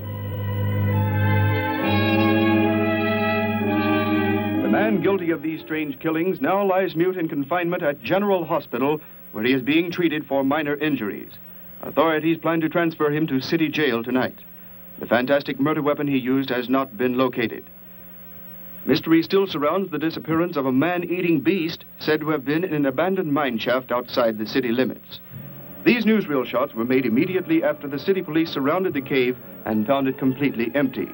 The man guilty of these strange killings now lies mute in confinement at General Hospital, where he is being treated for minor injuries. Authorities plan to transfer him to City Jail tonight. The fantastic murder weapon he used has not been located. Mystery still surrounds the disappearance of a man-eating beast said to have been in an abandoned mine shaft outside the city limits. These newsreel shots were made immediately after the city police surrounded the cave and found it completely empty.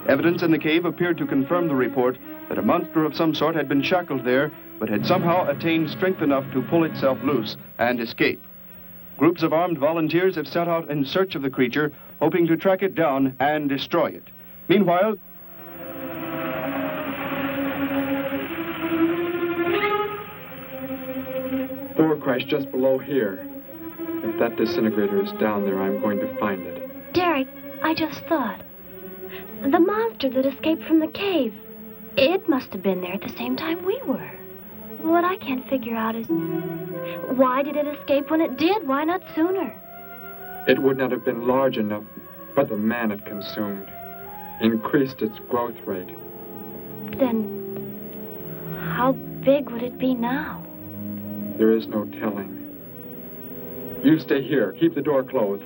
Evidence in the cave appeared to confirm the report that a monster of some sort had been shackled there, but had somehow attained strength enough to pull itself loose and escape. Groups of armed volunteers have set out in search of the creature, hoping to track it down and destroy it. Meanwhile, Thor crashed just below here. If If that disintegrator is down there, I'm going to find it. Derek, I just thought. The monster that escaped from the cave. It must have been there at the same time we were. What I can't figure out is, why did it escape when it did? Why not sooner? It would not have been large enough, but the man it consumed increased its growth rate. Then, how big would it be now? There is no telling. You stay here. Keep the door closed.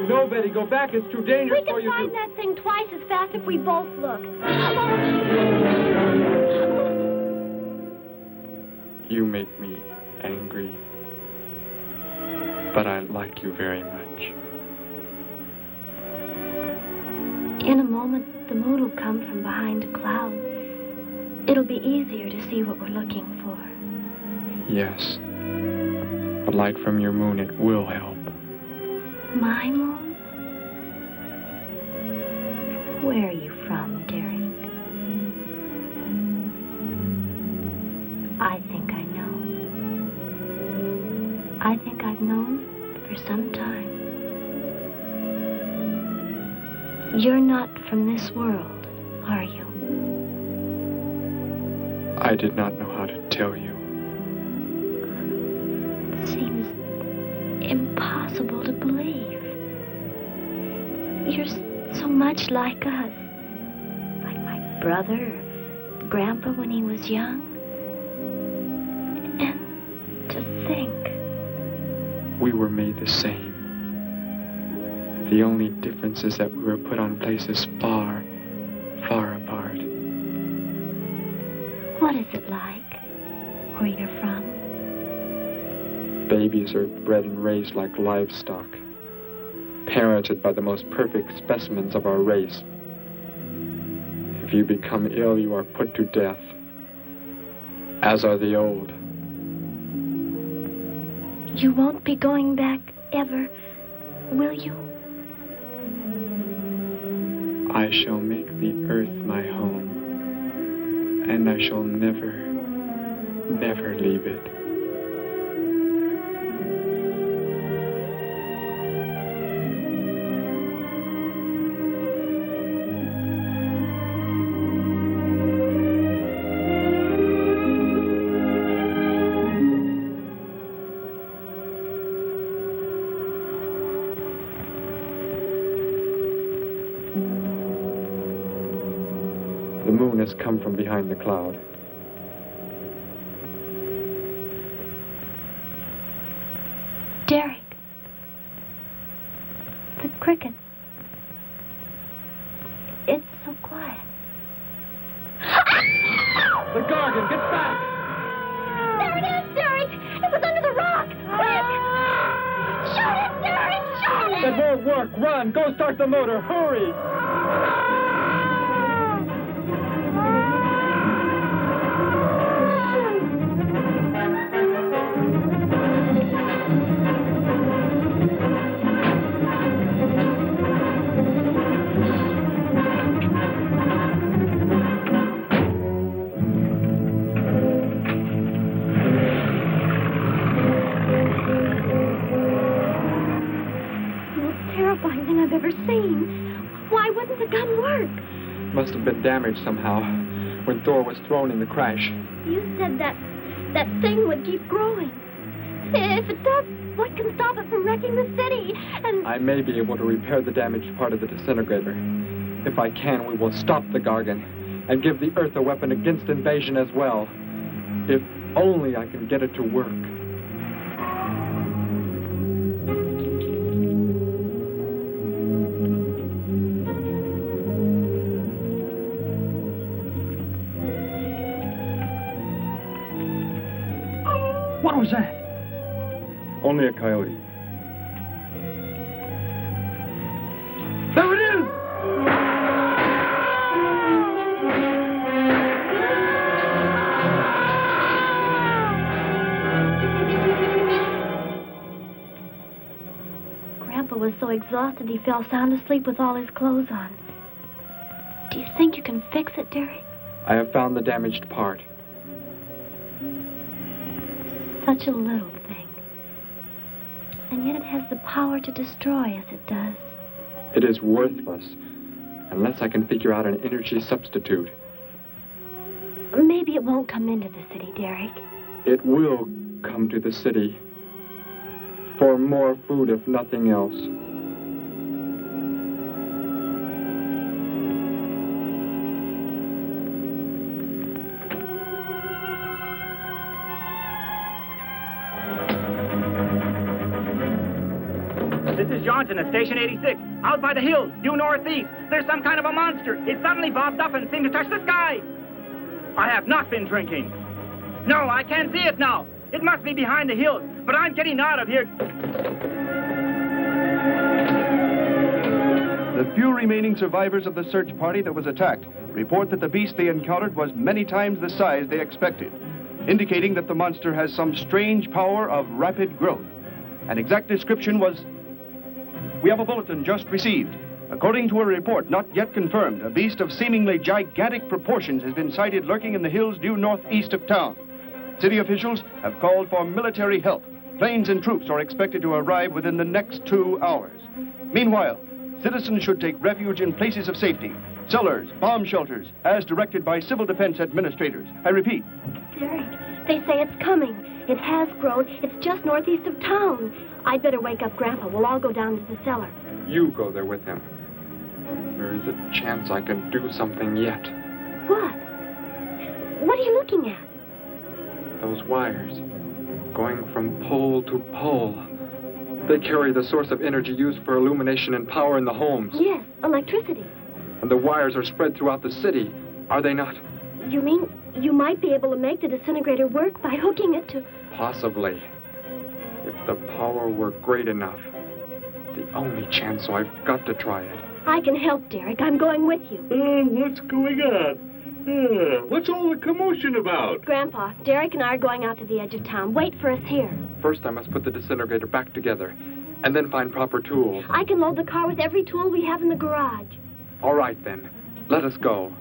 No, Betty, go back. It's too dangerous for you We can find that thing twice as fast if we both look. You make me angry, but I like you very much. In a moment, the moon will come from behind a cloud. It'll be easier to see what we're looking for. Yes. The light from your moon, it will help. My moon? Where are you from, Derek? I think I know. I think I've known for some time. You're not from this world, are you? I did not know how to tell you. It seems impossible to believe. You're so much like us. Like my brother or Grandpa when he was young. And to think. We were made the same. The only difference is that we were put on places far, far apart. What is it like where you're from? Babies are bred and raised like livestock, parented by the most perfect specimens of our race. If you become ill, you are put to death, as are the old. You won't be going back ever, will you? I shall make the earth my home, and I shall never, never leave it. The moon has come from behind the cloud. Derek. The cricket. It's so quiet. The Gargan, get back! There it is, Derek! It was under the rock! Quick! Shoot it, Derek! Shoot it! That won't work! Run! Go start the motor! Hurry! I've ever seen. Why wouldn't the gun work? Must have been damaged somehow when Thor was thrown in the crash. You said that thing would keep growing. If it does, what can stop it from wrecking the city? And I may be able to repair the damaged part of the disintegrator. If I can, we will stop the Gargan and give the Earth a weapon against invasion as well. If only I can get it to work. What was that? Only a coyote. There it is! Grandpa was so exhausted he fell sound asleep with all his clothes on. Do you think you can fix it, Derek? I have found the damaged part. Such a little thing. And yet it has the power to destroy as it does. It is worthless unless I can figure out an energy substitute. Maybe it won't come into the city, Derek. It will come to the city. For more food, if nothing else. This is Johnson at Station 86. Out by the hills, due northeast. There's some kind of a monster. It suddenly bobbed up and seemed to touch the sky. I have not been drinking. No, I can't see it now. It must be behind the hills, but I'm getting out of here. The few remaining survivors of the search party that was attacked report that the beast they encountered was many times the size they expected, indicating that the monster has some strange power of rapid growth. An exact description was... We have a bulletin just received. According to a report not yet confirmed, a beast of seemingly gigantic proportions has been sighted lurking in the hills due northeast of town. City officials have called for military help. Planes and troops are expected to arrive within the next 2 hours. Meanwhile, citizens should take refuge in places of safety, cellars, bomb shelters, as directed by civil defense administrators. I repeat. Derek, they say it's coming. It has grown. It's just northeast of town. I'd better wake up Grandpa. We'll all go down to the cellar. You go there with him. There is a chance I can do something yet. What? What are you looking at? Those wires, going from pole to pole. They carry the source of energy used for illumination and power in the homes. Yes, electricity. And the wires are spread throughout the city, are they not? You mean you might be able to make the disintegrator work by hooking it to... Possibly. If the power were great enough. The only chance, so I've got to try it. I can help, Derek. I'm going with you. What's going on? What's all the commotion about? Grandpa, Derek and I are going out to the edge of town. Wait for us here. First, I must put the disintegrator back together, and then find proper tools. I can load the car with every tool we have in the garage. All right, then. Let us go.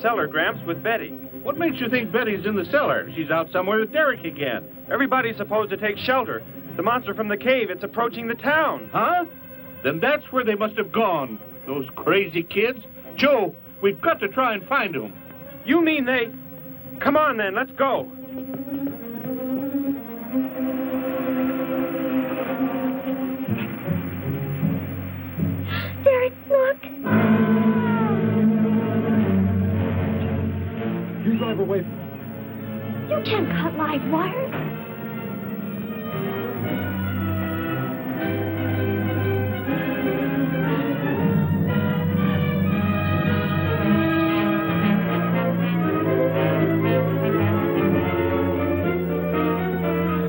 Cellar, Gramps, with Betty. What makes you think Betty's in the cellar? She's out somewhere with Derek again. Everybody's supposed to take shelter. The monster from the cave, it's approaching the town. Huh? Then that's where they must have gone. Those crazy kids. Joe, we've got to try and find them. You mean they... Come on, then, let's go. Derek, look. You drive away. You can't cut live wires.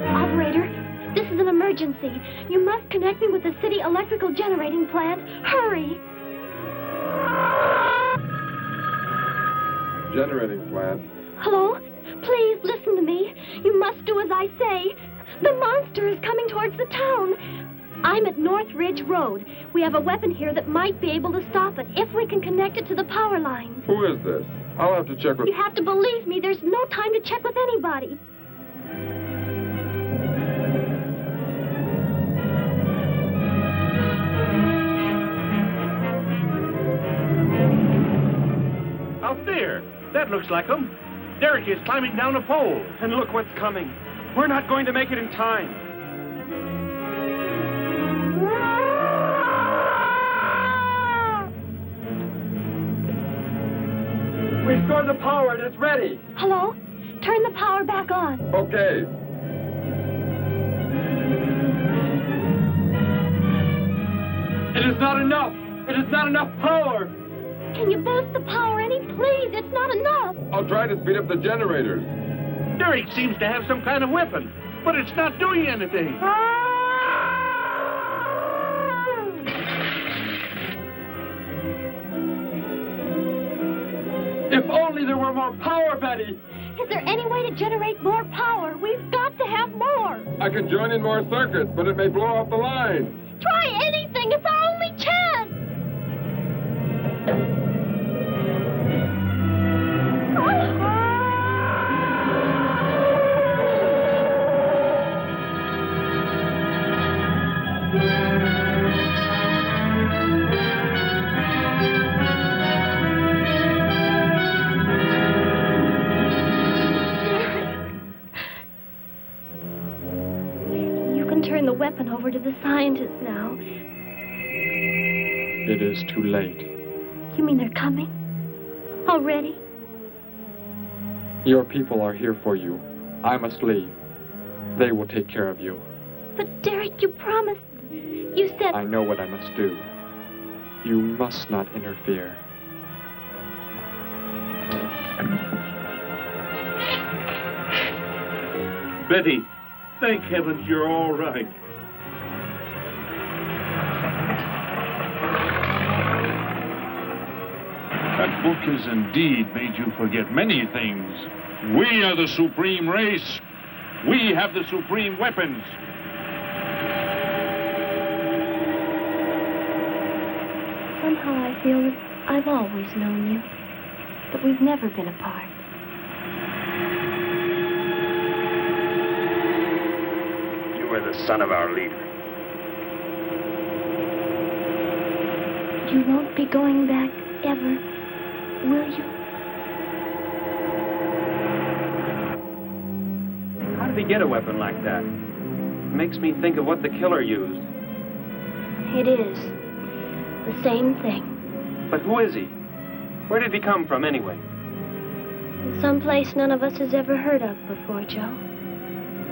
Operator, this is an emergency. You must connect me with the city electrical generating plant. Hurry! generating plant. Hello? Please listen to me. You must do as I say. The monster is coming towards the town. I'm at North Ridge Road. We have a weapon here that might be able to stop it if we can connect it to the power lines. Who is this? I'll have to check with... You have to believe me. There's no time to check with anybody. Out there. That looks like him. Derek is climbing down a pole. And look what's coming. We're not going to make it in time. Restore the power. It is ready. Hello? Turn the power back on. Okay. It is not enough. It is not enough power. Can you boost the power any? Please, it's not enough. I'll try to speed up the generators. Derek seems to have some kind of weapon, but it's not doing anything. If only there were more power, Betty. Is there any way to generate more power? We've got to have more. I can join in more circuits, but it may blow off the line. Try anything. It's our only chance. Turn the weapon over to the scientists now. It is too late. You mean they're coming? Already? Your people are here for you. I must leave. They will take care of you. But Derek, you promised. You said... I know what I must do. You must not interfere. Betty, thank heavens you're all right. That book has indeed made you forget many things. We are the supreme race. We have the supreme weapons. Somehow I feel that I've always known you, but we've never been apart. You were the son of our leader. You won't be going back ever, will you? How did he get a weapon like that? It makes me think of what the killer used. It is. The same thing. But who is he? Where did he come from, anyway? Someplace none of us has ever heard of before, Joe.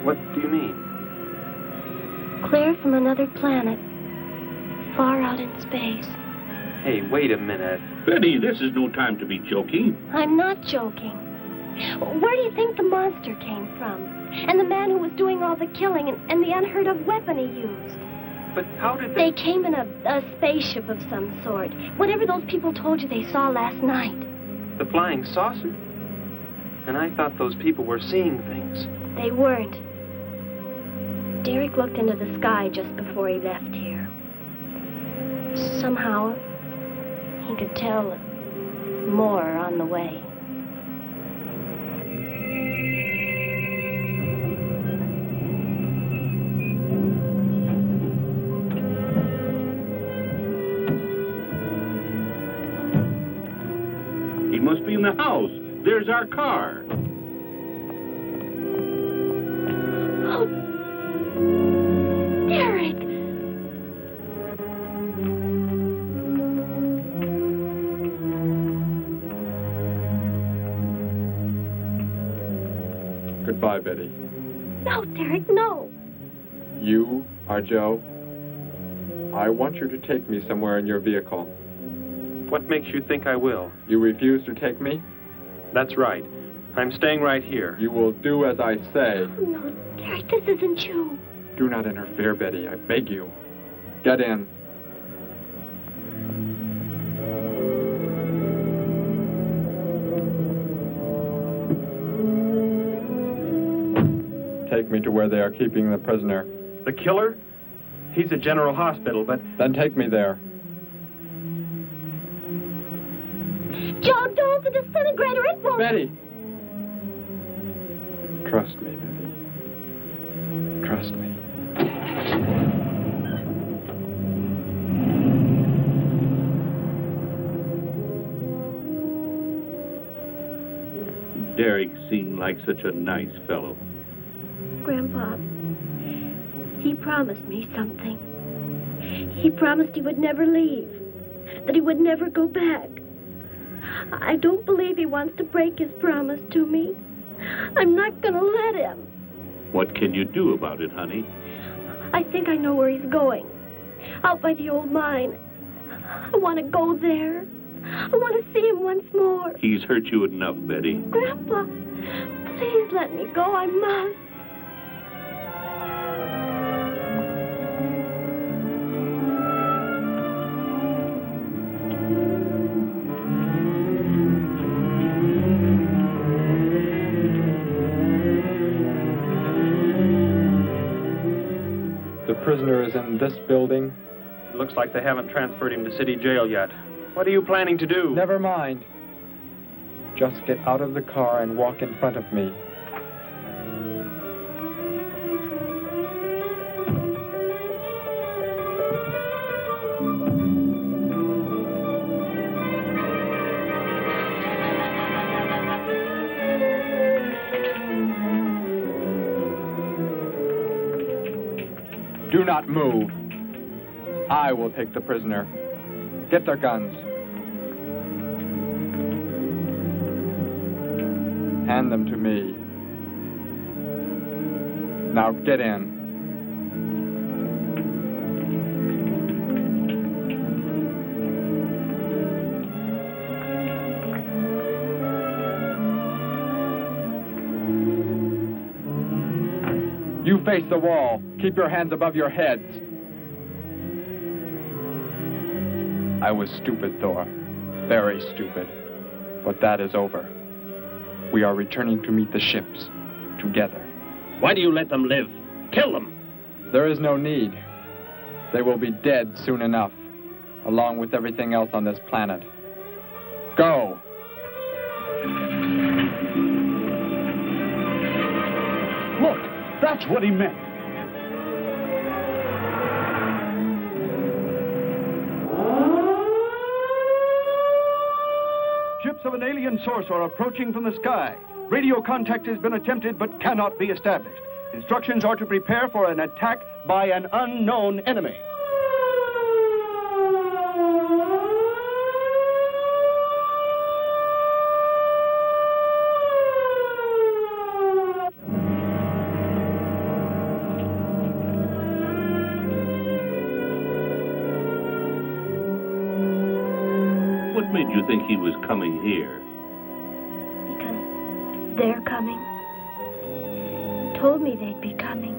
What do you mean? Clear from another planet. Far out in space. Hey, wait a minute. Betty, this is no time to be joking. I'm not joking. Where do you think the monster came from? And the man who was doing all the killing and the unheard of weapon he used? But how did they... They came in a spaceship of some sort. Whatever those people told you they saw last night. The flying saucer? And I thought those people were seeing things. They weren't. Derek looked into the sky just before he left here. Somehow, he could tell more on the way. He must be in the house. There's our car. Oh, Derek! Goodbye, Betty. No, Derek, no. You are Joe. I want you to take me somewhere in your vehicle. What makes you think I will? You refuse to take me? That's right. I'm staying right here. You will do as I say. Oh, no, Derek, this isn't you. Do not interfere, Betty. I beg you. Get in. me to where they are keeping the prisoner. The killer? He's at General Hospital, but... Then take me there. Joe, don't! The disintegrator, it won't... Betty! Trust me, Betty. Trust me. Derek seemed like such a nice fellow. Grandpa, he promised me something. He promised he would never leave, that he would never go back. I don't believe he wants to break his promise to me. I'm not gonna let him. What can you do about it, honey? I think I know where he's going. Out by the old mine. I want to go there. I want to see him once more. He's hurt you enough, Betty. Grandpa, please let me go. I must. The prisoner is in this building. It looks like they haven't transferred him to city jail yet. What are you planning to do? Never mind. Just get out of the car and walk in front of me. Do not move. I will take the prisoner. Get their guns. Hand them to me. Now get in. You face the wall. Keep your hands above your heads. I was stupid, Thor. Very stupid. But that is over. We are returning to meet the ships. Together. Why do you let them live? Kill them! There is no need. They will be dead soon enough, along with everything else on this planet. Go! Look, that's what he meant. Ships of an alien source are approaching from the sky. Radio contact has been attempted but cannot be established. Instructions are to prepare for an attack by an unknown enemy. What made you think he was coming here? Because they're coming. Told me they'd be coming.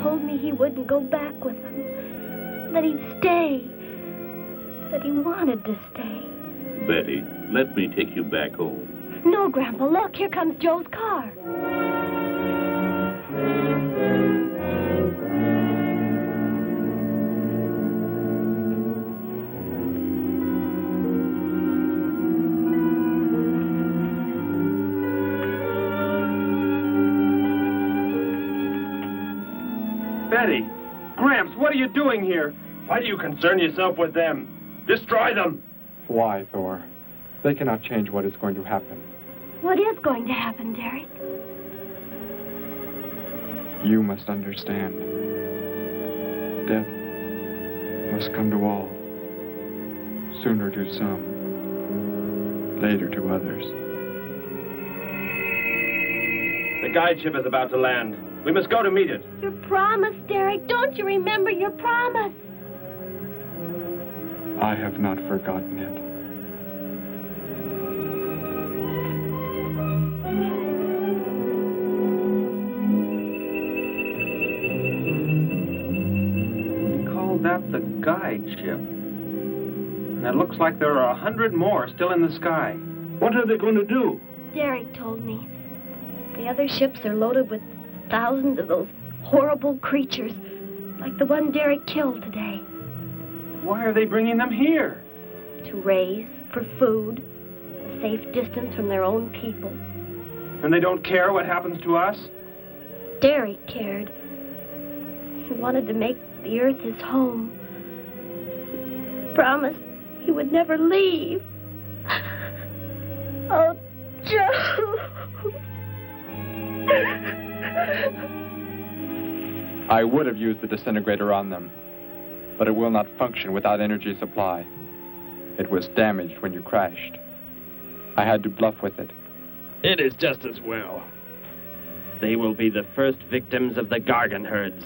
Told me he wouldn't go back with them. That he'd stay. That he wanted to stay. Betty, let me take you back home. No, Grandpa, look, here comes Joe's car. Betty! Gramps, what are you doing here? Why do you concern yourself with them? Destroy them! Why, Thor? They cannot change what is going to happen. What is going to happen, Derek? You must understand. Death must come to all. Sooner to some, later to others. The guide ship is about to land. We must go to meet it. Your promise, Derek. Don't you remember your promise? I have not forgotten it. They called that the guide ship. And it looks like there are 100 more still in the sky. What are they going to do? Derek told me. The other ships are loaded with thousands of those horrible creatures, like the one Derek killed today. Why are they bringing them here? To raise, for food, a safe distance from their own people. And they don't care what happens to us? Derek cared. He wanted to make the earth his home. He promised he would never leave. Oh, Joe. I would have used the disintegrator on them, but it will not function without energy supply. It was damaged when you crashed. I had to bluff with it. It is just as well. They will be the first victims of the Gargan herds.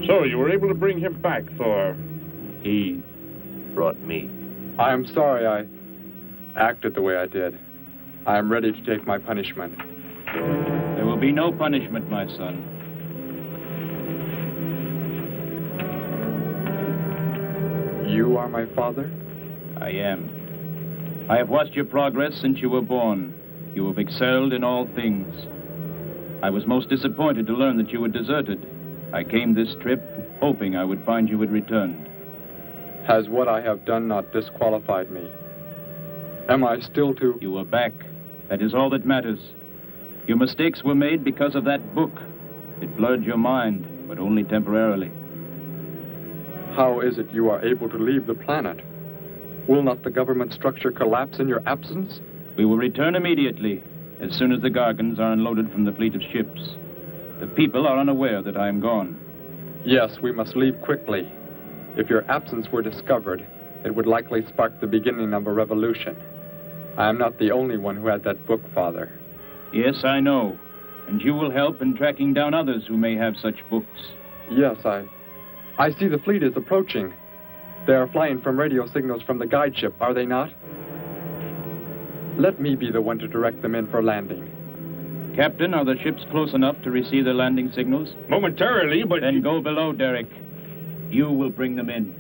So you were able to bring him back, Thor? He brought me. I am sorry I acted the way I did. I am ready to take my punishment. There will be no punishment, my son. You are my father? I am. I have watched your progress since you were born. You have excelled in all things. I was most disappointed to learn that you had deserted. I came this trip hoping I would find you had returned. Has what I have done not disqualified me? Am I still to... You are back. That is all that matters. Your mistakes were made because of that book. It blurred your mind, but only temporarily. How is it you are able to leave the planet? Will not the government structure collapse in your absence? We will return immediately, as soon as the Gargans are unloaded from the fleet of ships. The people are unaware that I am gone. Yes, we must leave quickly. If your absence were discovered, it would likely spark the beginning of a revolution. I am not the only one who had that book, Father. Yes, I know. And you will help in tracking down others who may have such books. Yes, I see the fleet is approaching. They are flying from radio signals from the guide ship, are they not? Let me be the one to direct them in for landing. Captain, are the ships close enough to receive their landing signals? Momentarily, but... Then go below, Derek. You will bring them in.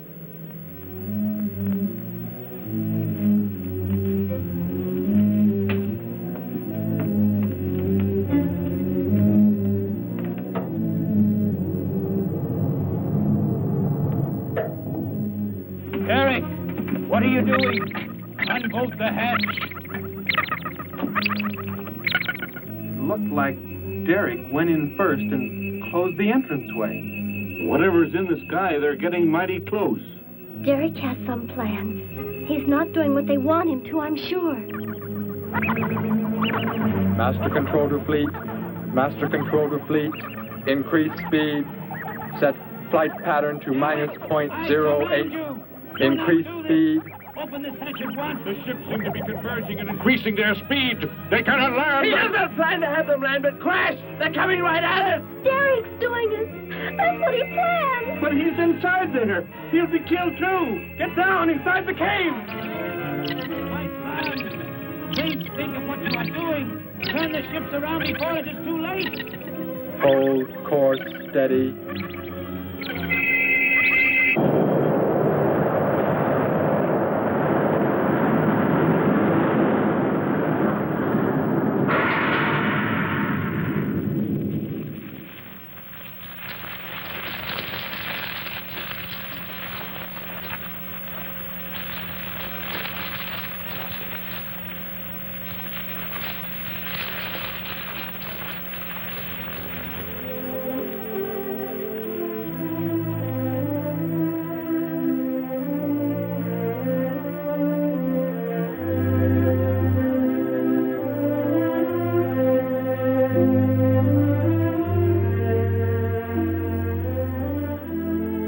Derek, what are you doing? Unbolt the hatch. Looked like Derek went in first and closed the entranceway. Whatever's in the sky, they're getting mighty close. Derek has some plan. He's not doing what they want him to, I'm sure. Master control to fleet. Master control to fleet. Increase speed. Set flight pattern to -.08. Increase speed. Open this hatch at once. The ships seem to be converging and increasing their speed. They cannot land. He doesn't plan to have them land, but crash. They're coming right at us. Derek's doing it. That's what he planned. But he's inside there. He'll be killed too. Get down inside the cave. My son, please think of what you are doing. Turn the ships around before it is too late. Hold course steady.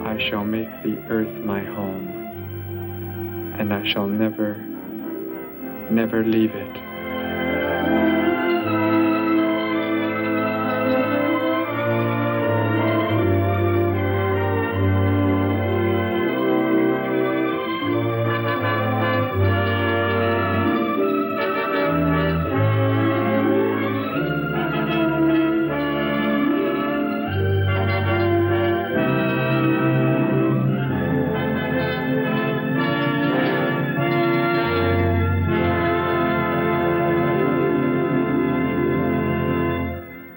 I shall make the earth my home, and I shall never, never leave it.